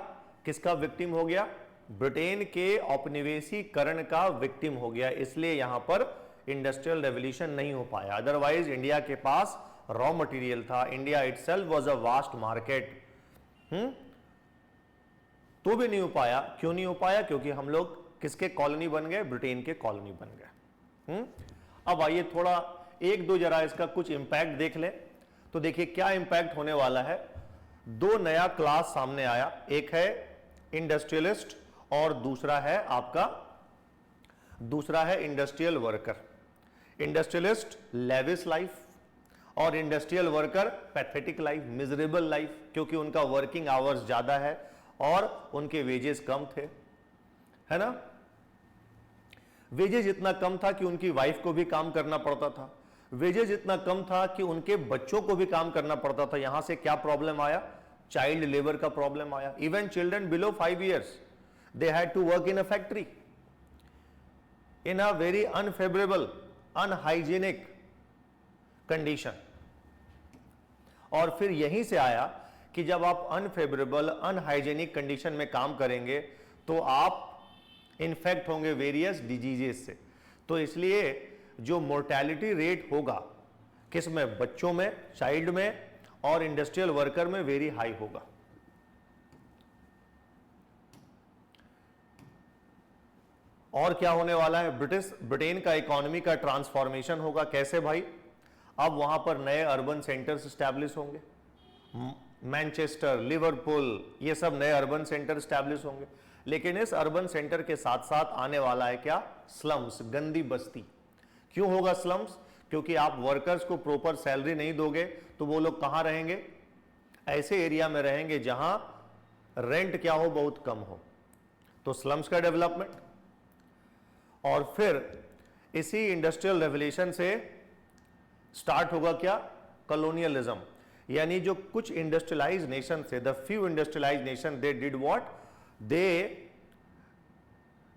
किसका victim हो गया? ब्रिटेन के औपनिवेशीकरण का विक्टिम हो गया, इसलिए यहां पर इंडस्ट्रियल रेवोल्यूशन नहीं हो पाया। अदरवाइज इंडिया के पास रॉ मटेरियल था, India itself was a vast market, तो भी नहीं हो पाया। क्यों नहीं हो पाया? क्योंकि हम लोग किसके कॉलोनी बन गए? ब्रिटेन के कॉलोनी बन गए। अब आइए थोड़ा एक दो जरा इसका कुछ इंपैक्ट देख लें। तो देखिए क्या इंपैक्ट होने वाला है। दो नया क्लास सामने आया, एक है इंडस्ट्रियलिस्ट और दूसरा है industrial worker. Industrialist lavish life और industrial worker pathetic life, miserable life, क्योंकि उनका वर्किंग आवर्स ज्यादा है और उनके वेजेस कम थे, है ना। वेजेस इतना कम था कि उनकी वाइफ को भी काम करना पड़ता था, वेजेस इतना कम था कि उनके बच्चों को भी काम करना पड़ता था। यहां से क्या प्रॉब्लम आया? चाइल्ड लेबर का प्रॉब्लम आया। Even children below 5 years they had to work in a factory in a very unfavorable, unhygienic condition। और फिर यहीं से आया कि जब आप अनफेवरेबल, अनहाइजेनिक कंडीशन में काम करेंगे तो आप इन्फेक्ट होंगे वेरियस डिजीजेस से। तो इसलिए जो मोर्टेलिटी रेट होगा किस में? बच्चों में, चाइल्ड में और इंडस्ट्रियल वर्कर में वेरी हाई होगा। और क्या होने वाला है? ब्रिटेन का इकोनॉमी का ट्रांसफॉर्मेशन होगा। कैसे भाई? अब वहां पर नए अर्बन सेंटर्स स्टैब्लिश होंगे, मैनचेस्टर, लिवरपूल, ये सब नए अर्बन सेंटर स्टैब्लिश होंगे। लेकिन इस अर्बन सेंटर के साथ साथ आने वाला है क्या? स्लम्स, गंदी बस्ती। क्यों होगा स्लम्स? क्योंकि आप वर्कर्स को प्रॉपर सैलरी नहीं दोगे तो वो लोग कहां रहेंगे? ऐसे एरिया में रहेंगे जहां रेंट क्या हो? बहुत कम हो। तो स्लम्स का डेवलपमेंट। और फिर इसी इंडस्ट्रियल रेवोल्यूशन से स्टार्ट होगा क्या? कॉलोनियलिज्म। यानी जो कुछ इंडस्ट्रियलाइज नेशन थे, the few industrialize nation, they did what?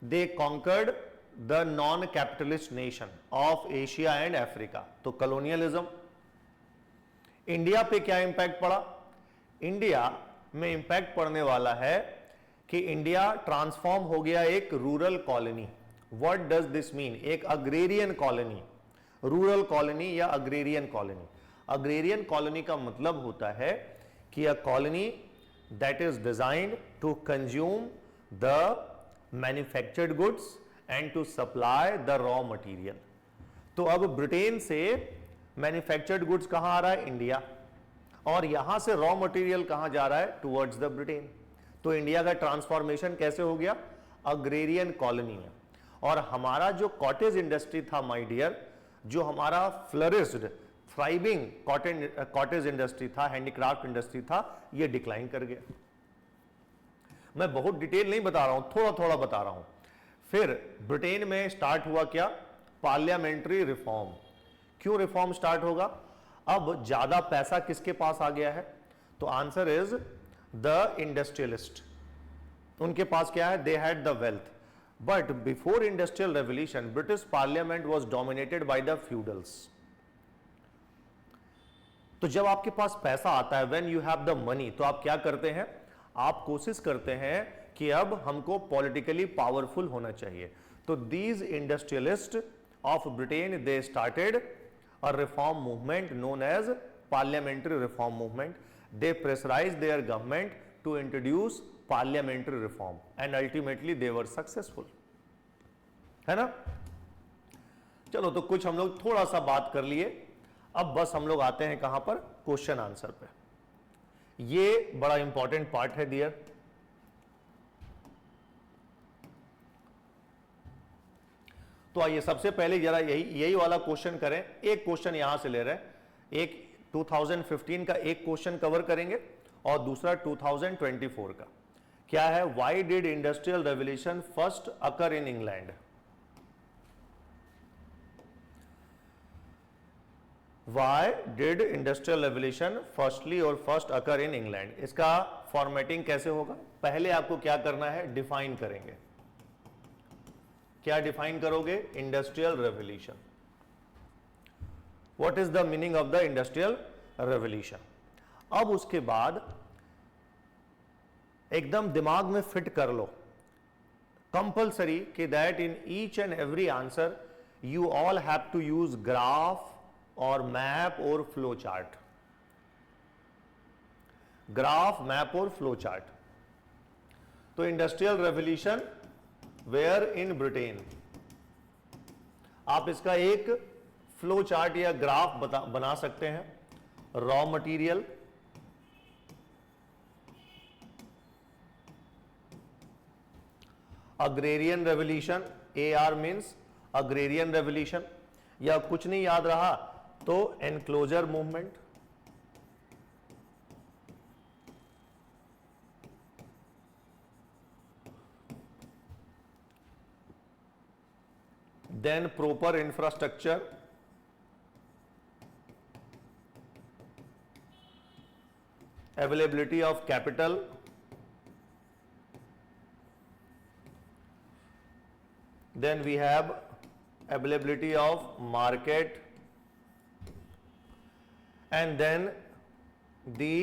They conquered the non capitalist nation of Asia and Africa. तो कॉलोनियलिज्म। इंडिया पे क्या इंपैक्ट पड़ा? इंडिया में इंपैक्ट पड़ने वाला है कि इंडिया ट्रांसफॉर्म हो गया एक rural colony. What does this mean? एक अग्रेरियन कॉलोनी, रूरल कॉलोनी या अग्रेरियन कॉलोनी। अग्रेरियन कॉलोनी का मतलब होता है कि a colony that is designed to consume the manufactured goods and to supply the raw material. तो अब ब्रिटेन से मैन्युफैक्चर्ड गुड्स कहां आ रहा है? इंडिया। और यहां से रॉ मटेरियल कहां जा रहा है? Towards the Britain. तो इंडिया का ट्रांसफॉर्मेशन कैसे हो गया? अग्रेरियन कॉलोनी में। और हमारा जो कॉटेज इंडस्ट्री था माय डियर, जो हमारा फ्लरिश्ड, थ्राइविंग कॉटेज इंडस्ट्री था, हैंडीक्राफ्ट इंडस्ट्री था, ये डिक्लाइन कर गया। मैं बहुत डिटेल नहीं बता रहा हूं, थोड़ा थोड़ा बता रहा हूं। फिर ब्रिटेन में स्टार्ट हुआ क्या? Parliamentary reform. क्यों रिफॉर्म स्टार्ट होगा? अब ज्यादा पैसा किसके पास आ गया है? तो आंसर इज द इंडस्ट्रियलिस्ट। उनके पास क्या है? They had the wealth. But before industrial revolution British parliament was dominated by the feudals. तो जब आपके पास पैसा आता है, when you have the money, तो आप क्या करते हैं? आप कोशिश करते हैं कि अब हमको पॉलिटिकली पावरफुल होना चाहिए। तो these industrialist of Britain, they started a reform movement known as parliamentary reform movement. They pressurize their government to introduce parliamentary reform and ultimately they were successful, है ना। चलो, तो कुछ हम लोग थोड़ा सा बात कर लिए। अब बस हम लोग आते हैं कहां पर? क्वेश्चन आंसर पे। ये बड़ा इंपॉर्टेंट पार्ट है डियर। तो आइए सबसे पहले जरा यही वाला क्वेश्चन करें। एक क्वेश्चन यहां से ले रहे हैं, एक 2015 का एक क्वेश्चन कवर करेंगे और दूसरा 2024 का। क्या है? Why did industrial revolution first occur in England? Why did industrial revolution firstly और फर्स्ट अकर इन इंग्लैंड? इसका फॉर्मेटिंग कैसे होगा? पहले आपको क्या करना है? डिफाइन करेंगे। क्या डिफाइन करोगे? Industrial revolution. What is the meaning of the industrial revolution? अब उसके बाद एकदम दिमाग में फिट कर लो कंपल्सरी कि that in each and every answer you all have to use graph और मैप और फ्लो चार्ट। ग्राफ, मैप और फ्लो चार्ट। तो industrial revolution where in Britain, आप इसका एक फ्लो चार्ट या ग्राफ बना सकते हैं। Raw material, agrarian revolution, AR means agrarian revolution, या कुछ नहीं याद रहा तो enclosure movement, then proper infrastructure, availability of capital, then we have availability of market, and then the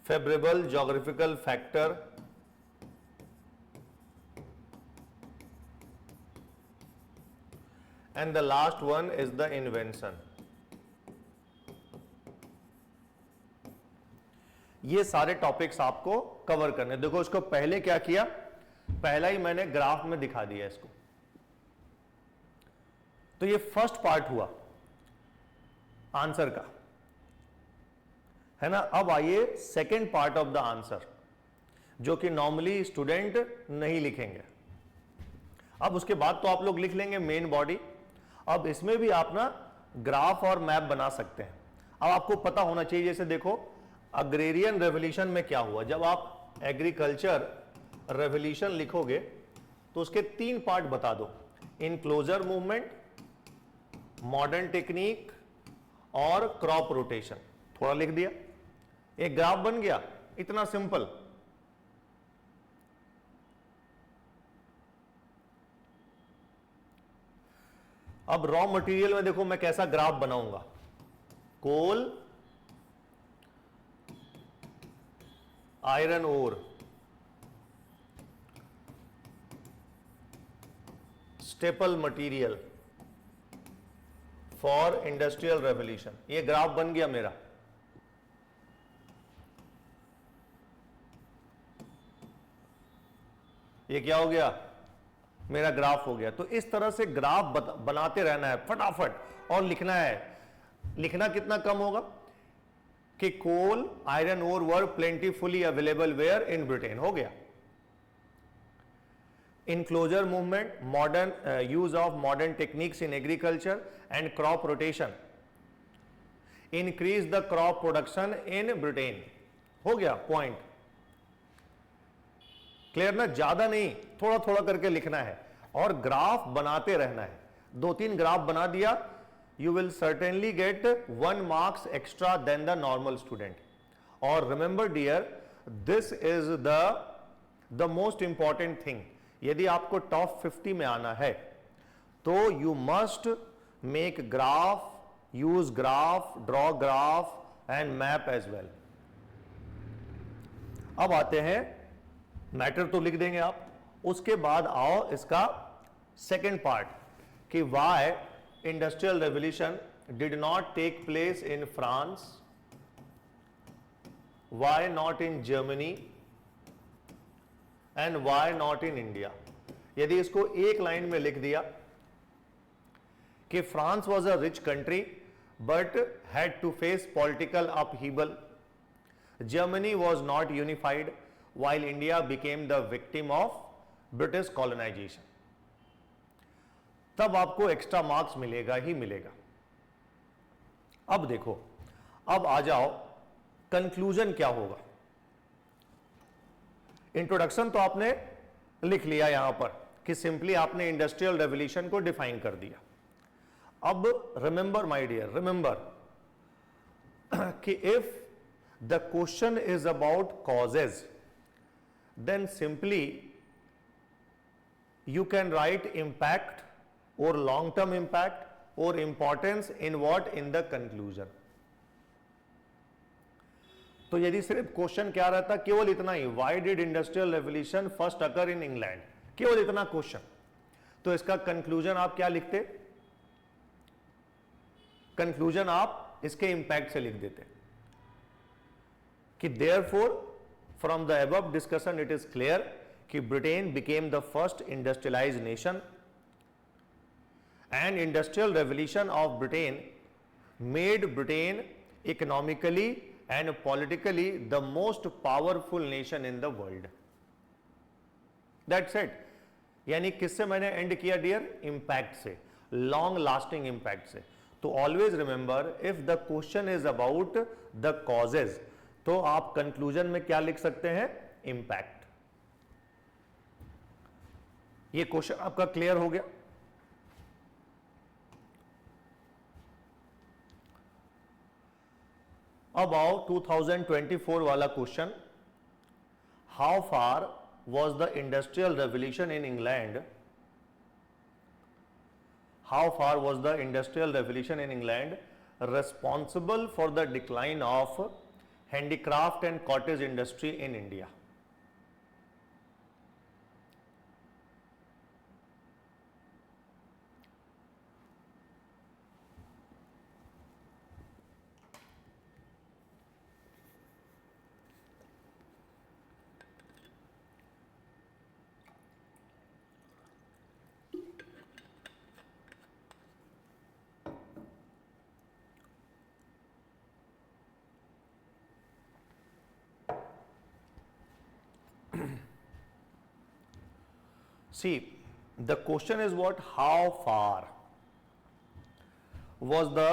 favorable geographical factor, and the last one is the invention. ये सारे topics आपको cover करने। देखो इसको पहले क्या किया, पहला ही मैंने ग्राफ में दिखा दिया इसको। तो ये फर्स्ट पार्ट हुआ आंसर का, है ना। अब आइए second part of the answer, जो कि नॉर्मली स्टूडेंट नहीं लिखेंगे। अब उसके बाद तो आप लोग लिख लेंगे मेन बॉडी। अब इसमें भी आप ना ग्राफ और मैप बना सकते हैं। अब आपको पता होना चाहिए, जैसे देखो अग्रेरियन रेवोल्यूशन में क्या हुआ। जब आप एग्रीकल्चर रेवोल्यूशन लिखोगे तो उसके 3 पार्ट बता दो, इनक्लोजर मूवमेंट, मॉडर्न टेक्निक और क्रॉप रोटेशन। थोड़ा लिख दिया, एक ग्राफ बन गया, इतना सिंपल। अब रॉ मटेरियल में देखो मैं कैसा ग्राफ बनाऊंगा। Coal, iron ore, staple material for industrial revolution. ये ग्राफ बन गया मेरा। ये क्या हो गया? मेरा ग्राफ हो गया। तो इस तरह से ग्राफ बनाते रहना है फटाफट, और लिखना है। लिखना कितना कम होगा कि coal, iron ore were plentifully available where in Britain. हो गया। Enclosure movement, modern use of modern techniques in agriculture and crop rotation increase the crop production in Britain. हो गया पॉइंट। क्लियर ना? ज्यादा नहीं, थोड़ा थोड़ा करके लिखना है और ग्राफ बनाते रहना है। 2-3 ग्राफ बना दिया, you will certainly get 1 marks extra than the normal student. Or remember dear, this is the most important thing. यदि आपको टॉप 50 में आना है तो you must make graph, use graph, draw graph and map as well. अब आते हैं, matter तो लिख देंगे आप। उसके बाद आओ इसका सेकेंड पार्ट कि why industrial revolution did not take place in France, why not in Germany and why not in India। यदि इसको एक लाइन में लिख दिया कि France was a rich country but had to face political upheaval, Germany was not unified while India became the victim of British colonization। तब आपको extra marks मिलेगा ही मिलेगा। अब देखो, अब आ जाओ कंक्लूजन क्या होगा। इंट्रोडक्शन तो आपने लिख लिया यहां पर कि सिंपली आपने इंडस्ट्रियल रेवोल्यूशन को डिफाइन कर दिया। अब रिमेंबर माय डियर, रिमेंबर कि if the question is about causes, then simply you can write impact or long term impact or importance in what, in the conclusion। तो यदि सिर्फ question क्या रहता, केवल इतना ही, why did industrial revolution first occur in England, केवल इतना क्वेश्चन, तो इसका कंक्लूजन आप क्या लिखते, कंक्लूजन आप इसके इंपैक्ट से लिख देते कि therefore from the above discussion it is clear कि Britain became the first industrialized nation and industrial revolution of Britain made Britain economically and politically the most powerful nation in the world. That's it. यानी किससे मैंने end किया dear, impact से, long lasting impact से। तो always remember if the question is about the causes, तो आप conclusion में क्या लिख सकते हैं, इंपैक्ट। ये क्वेश्चन आपका क्लियर हो गया। अब आओ 2024 वाला question, how far was the industrial revolution in England, how far was the industrial revolution in England responsible for the decline of handicraft and cottage industry in India? See, the question is what, how far was the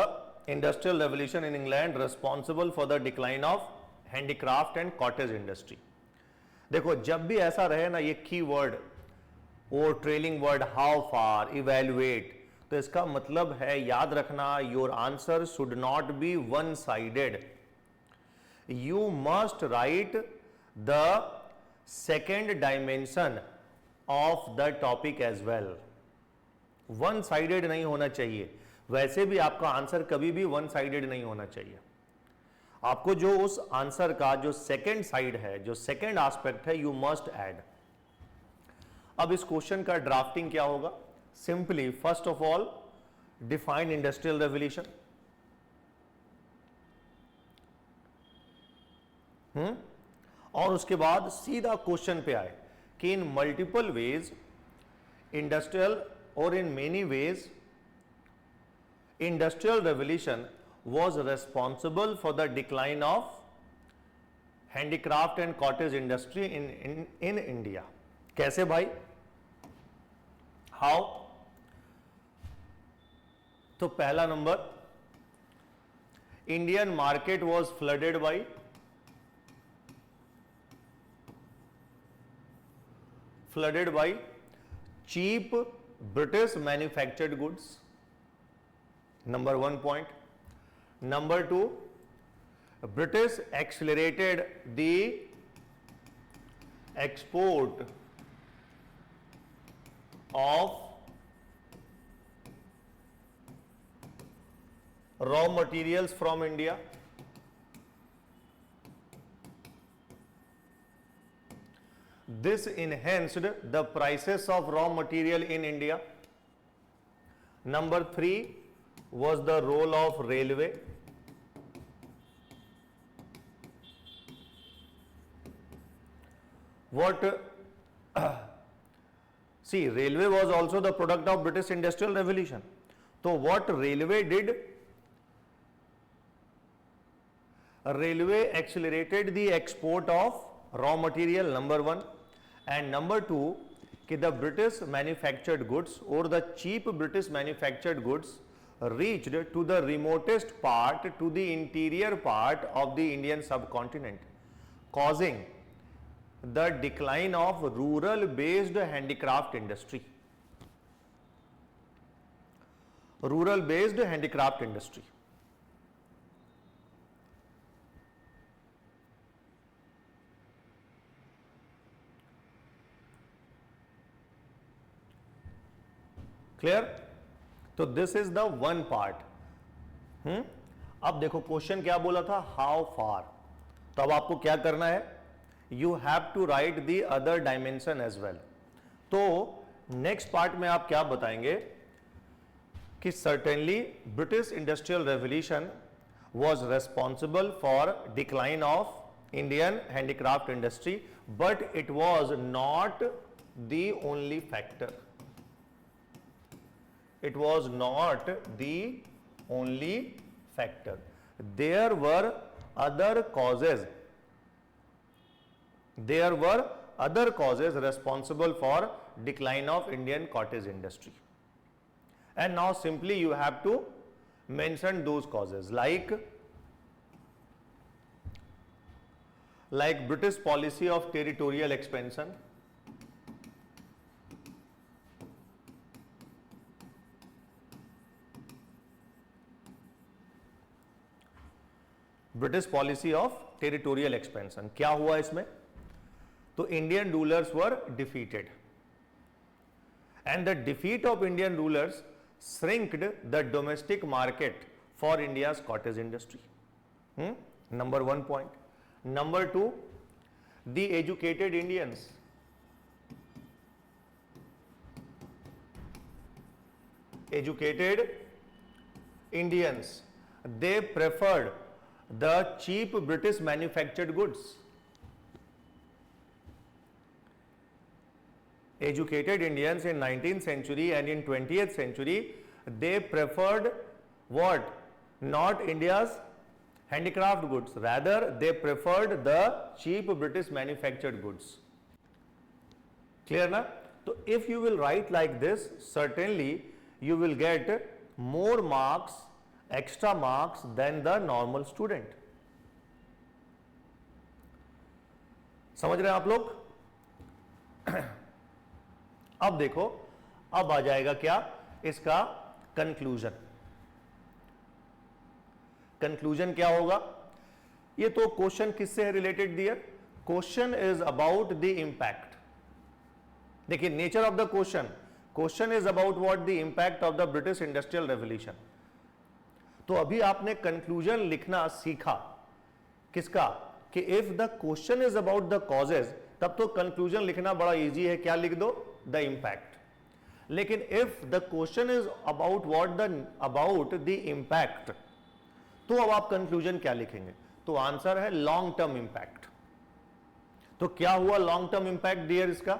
industrial revolution in England responsible for the decline of handicraft and cottage industry? देखो, जब भी ऐसा रहे ना ये key word और trailing word, how far, evaluate, तो इसका मतलब है, याद रखना, your answer should not be one sided. You must write the second dimension of the topic as well. One sided नहीं होना चाहिए। वैसे भी आपका आंसर कभी भी वन साइडेड नहीं होना चाहिए। आपको जो उस आंसर का जो सेकेंड साइड है, जो सेकेंड एस्पेक्ट है, यू मस्ट ऐड। अब इस क्वेश्चन का ड्राफ्टिंग क्या होगा, simply first of all define industrial revolution, और उसके बाद सीधा क्वेश्चन पे आए कि इन मल्टीपल वेज इंडस्ट्रियल और in many ways industrial revolution was responsible for the decline of handicraft and cottage industry in India. कैसे भाई, how? तो पहला number, Indian market was flooded by cheap British manufactured goods. Number 1 point. Number 2, British accelerated the export of raw materials from India. This enhanced the prices of raw material in India. Number 3 was the role of railway. See, railway was also the product of British Industrial Revolution. So what railway did? Railway accelerated the export of raw material, number 1, and number 2, कि the British manufactured goods और the cheap British manufactured goods reached to the remotest part, to the interior part of the Indian subcontinent, causing the decline of rural based handicraft industry. Rural based handicraft industry. Clear? तो this is the one part. अब देखो question क्या बोला था, how far. तो अब आपको क्या करना है, you have to write the other dimension as well. तो नेक्स्ट पार्ट में आप क्या बताएंगे कि certainly British industrial revolution was responsible for decline of Indian handicraft industry, but it was not the only factor. It was not the only factor. There were other causes. There were other causes responsible for decline of Indian cottage industry. And now simply you have to mention those causes like British policy of territorial expansion, British policy of territorial expansion. क्या हुआ इसमें, तो Indian rulers were defeated and the defeat of Indian rulers shrinked the domestic market for India's cottage industry. Number one point. Number two, the educated Indians they preferred the cheap British manufactured goods. Educated Indians in 19th century and in 20th century, they preferred what? Not India's handicraft goods, rather they preferred the cheap British manufactured goods. Clear na? So if you will write like this, certainly you will get more marks, extra marks than the normal student. समझ रहे हैं आप लोग? अब देखो, अब आ जाएगा क्या इसका कंक्लूजन। कंक्लूजन क्या होगा, ये तो क्वेश्चन किससे है related dear, question is about the impact. देखिए nature of the question is about what the impact of the British industrial revolution. तो अभी आपने कंक्लूजन लिखना सीखा किसका, कि if the question is about the causes, तब तो कंक्लूजन लिखना बड़ा इजी है, क्या लिख दो, द इंपैक्ट। लेकिन if the question is about the impact, तो अब आप कंक्लूजन क्या लिखेंगे, तो आंसर है लॉन्ग टर्म इंपैक्ट। तो क्या हुआ लॉन्ग टर्म इंपैक्ट डियर इसका,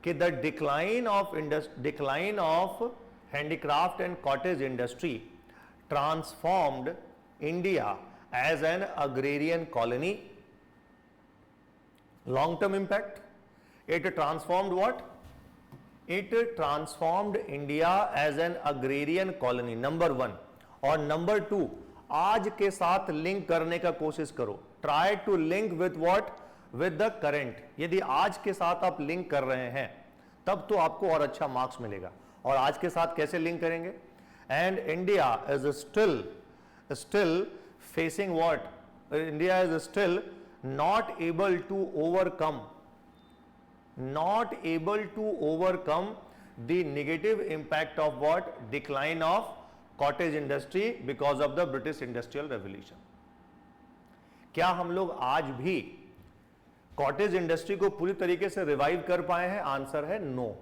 कि the decline of handicraft and cottage industry transformed India as an agrarian colony. Long term impact, it transformed what? It transformed India as an agrarian colony, number one. और number two, आज के साथ link करने का कोशिश करो, try to link with what? With the current. यदि आज के साथ आप लिंक कर रहे हैं तब तो आपको और अच्छा मार्क्स मिलेगा। और आज के साथ कैसे लिंक करेंगे, and India is still facing what, India is still not able to overcome the negative impact of what, decline of cottage industry because of the British industrial revolution. क्या हम लोग आज भी कॉटेज इंडस्ट्री को पूरी तरीके से रिवाइव कर पाए हैं, आंसर है नो।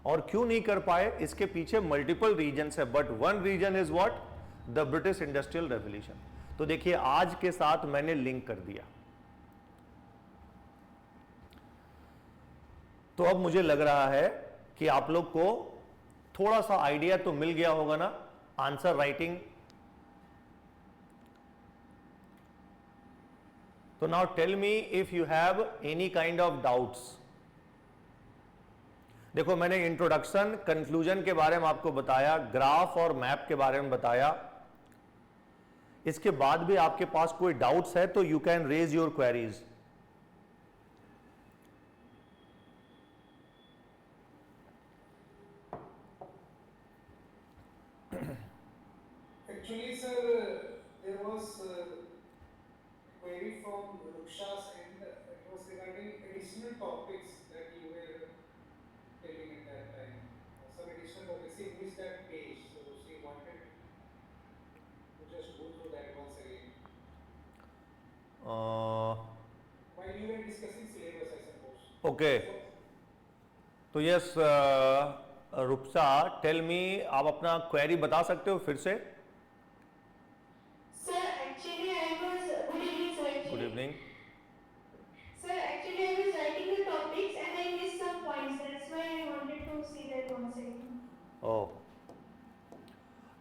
और क्यों नहीं कर पाए, इसके पीछे मल्टीपल रीजंस है, but one reason is what, the British industrial revolution. तो देखिए आज के साथ मैंने लिंक कर दिया। तो अब मुझे लग रहा है कि आप लोग को थोड़ा सा आइडिया तो मिल गया होगा ना आंसर राइटिंग। तो now tell me if you have any kind of doubts. देखो मैंने इंट्रोडक्शन कंक्लूजन के बारे में आपको बताया, ग्राफ और मैप के बारे में बताया। इसके बाद भी आपके पास कोई डाउट्स है तो you can raise your queries. Actually, sir, there was a query from Ruksha's end. It was regarding additional topics that you were telling at that time. Some additional topics. She missed that page, so she wanted to just go through that once again. While you were discussing syllabus, I suppose. Okay. तो yes Rupsa, tell me, आप अपना query बता सकते हो फिर से? Sir, actually I was good evening, sir. Good evening. Sir, actually I was writing the topics and I missed some points. That's why I wanted to see that once again. Oh,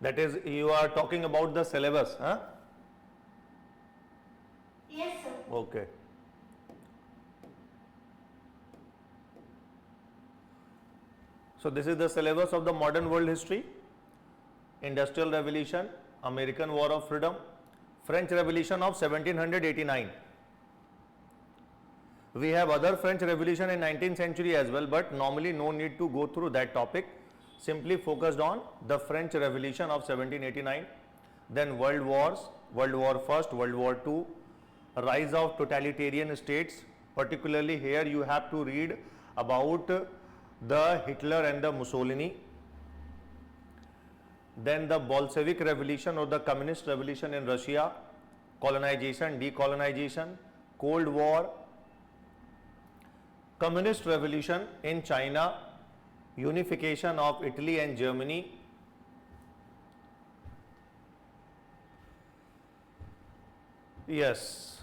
that is you are talking about the syllabus, huh? Yes, sir. Okay. So this is the syllabus of the modern world history: Industrial Revolution, American War of Freedom, French Revolution of 1789. We have other French Revolution in 19th century as well, but normally no need to go through that topic. Simply focused on the French Revolution of 1789. Then World Wars, World War First, World War Two, rise of totalitarian states. Particularly here you have to read about the Hitler and the Mussolini. Then the Bolshevik Revolution or the Communist Revolution in Russia, colonization, decolonization, Cold War, Communist Revolution in China, unification of Italy and Germany, yes.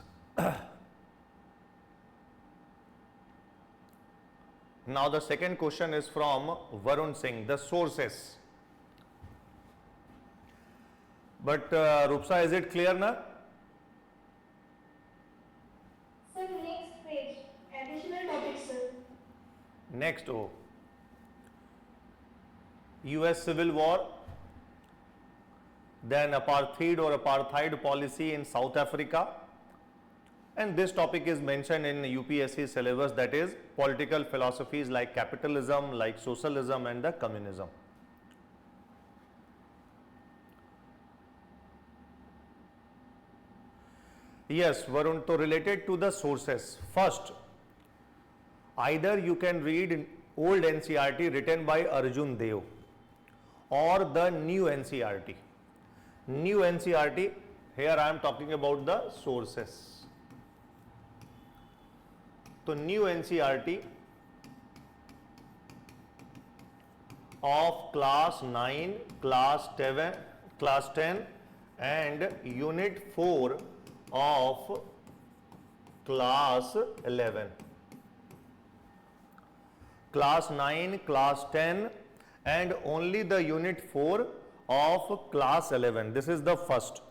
Now the second question is from Varun Singh, the sources. But Rupsa, is it clear now? Sir, next page. Additional topics, sir. Next, oh, US Civil War, then apartheid or apartheid policy in South Africa, and this topic is mentioned in UPSC syllabus, that is political philosophies like capitalism, like socialism and the communism. Yes, Varun, so related to the sources, first, either you can read old NCERT written by Arjun Dev or the new NCERT. New NCERT, here I am talking about the sources. So new NCERT of class 9, class 10 and unit 4 of class 11. Class 9, class 10 and only the unit 4 of class 11. This is the first.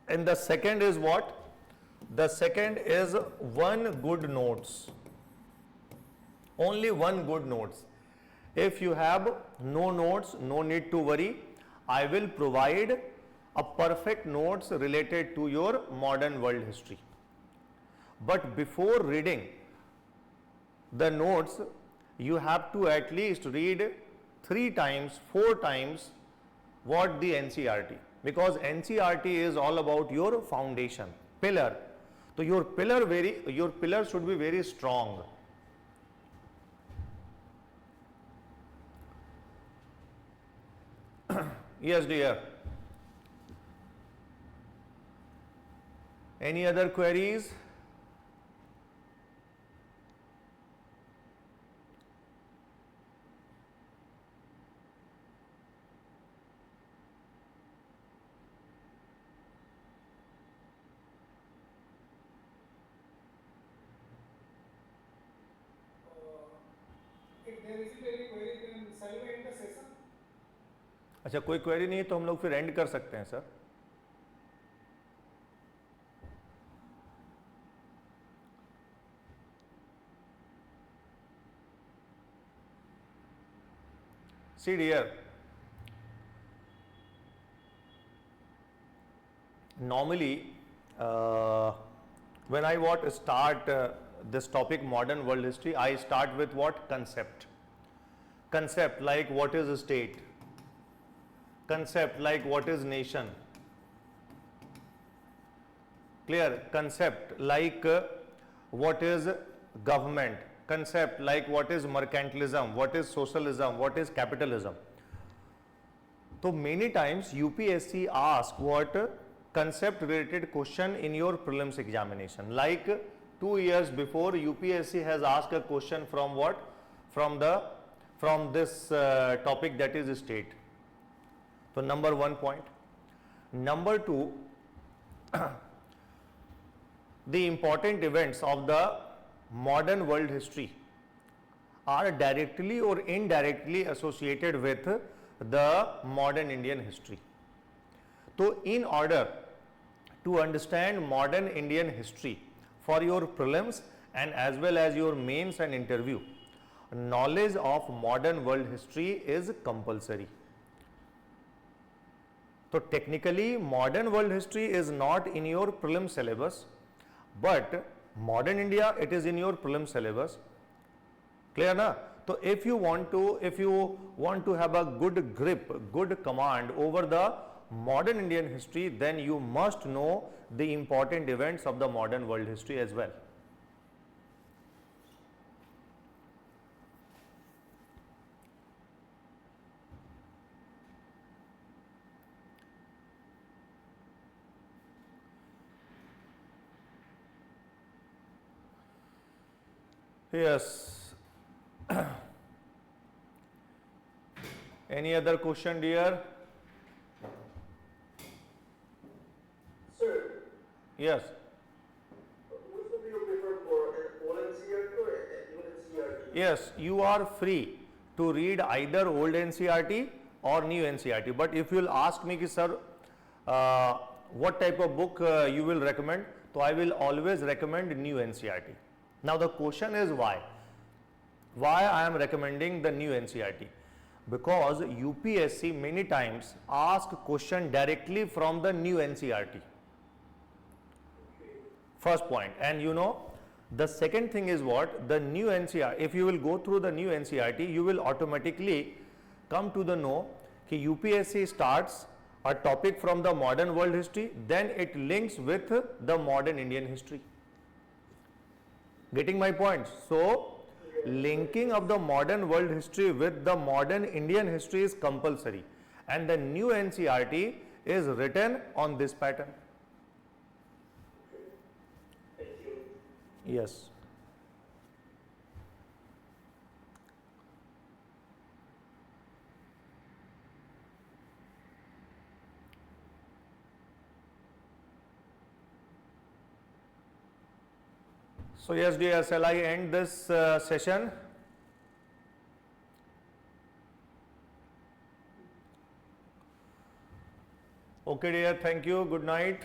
And the second is what? The second is one good notes. Only one good notes. If you have no notes, no need to worry. I will provide a perfect notes related to your modern world history. But before reading the notes, you have to at least read 3 times, 4 times what the NCERT, because NCERT is all about your foundation, pillar. So your pillar should be very strong. Yes, dear. Any other queries? If there isn't any query, then shall we end the session? अच्छा, कोई query नहीं है तो हम लोग फिर and कर सकते हैं sir. See dear, normally when I want to start this topic modern world history, I start with what? Concept. Concept like what is a state, concept like what is nation, clear? Concept like what is government, concept like what is mercantilism, what is socialism, what is capitalism. So many times UPSC ask what concept related question in your prelims examination. Like 2 years before, UPSC has asked a question from what? From this topic, that is state. So number 1 point. Number 2, the important events of the modern world history are directly or indirectly associated with the modern Indian history. So in order to understand modern Indian history for your prelims and as well as your mains and interview, knowledge of modern world history is compulsory. So technically modern world history is not in your prelim syllabus, but modern India, it is in your prelim syllabus. Clear na? So if you want to have a good grip, good command over the modern Indian history, then you must know the important events of the modern world history as well. Yes. Any other question, dear? Sir, Yes. which one do you prefer for an old NCERT or a new NCERT? Yes, you are free to read either old NCERT or new NCERT. But if you will ask me, ki, sir, what type of book you will recommend, so I will always recommend new NCERT. Now the question is why? Why I am recommending the new NCERT? Because UPSC many times ask question directly from the new NCERT. First point. And you know, the second thing is what? The new NCERT, if you will go through the new NCERT, you will automatically come to the know that UPSC starts a topic from the modern world history, then it links with the modern Indian history. Getting my point? So, linking of the modern world history with the modern Indian history is compulsory, and the new NCERT is written on this pattern. Thank you. Yes. So yes dear, shall I end this session? Okay dear, thank you, good night.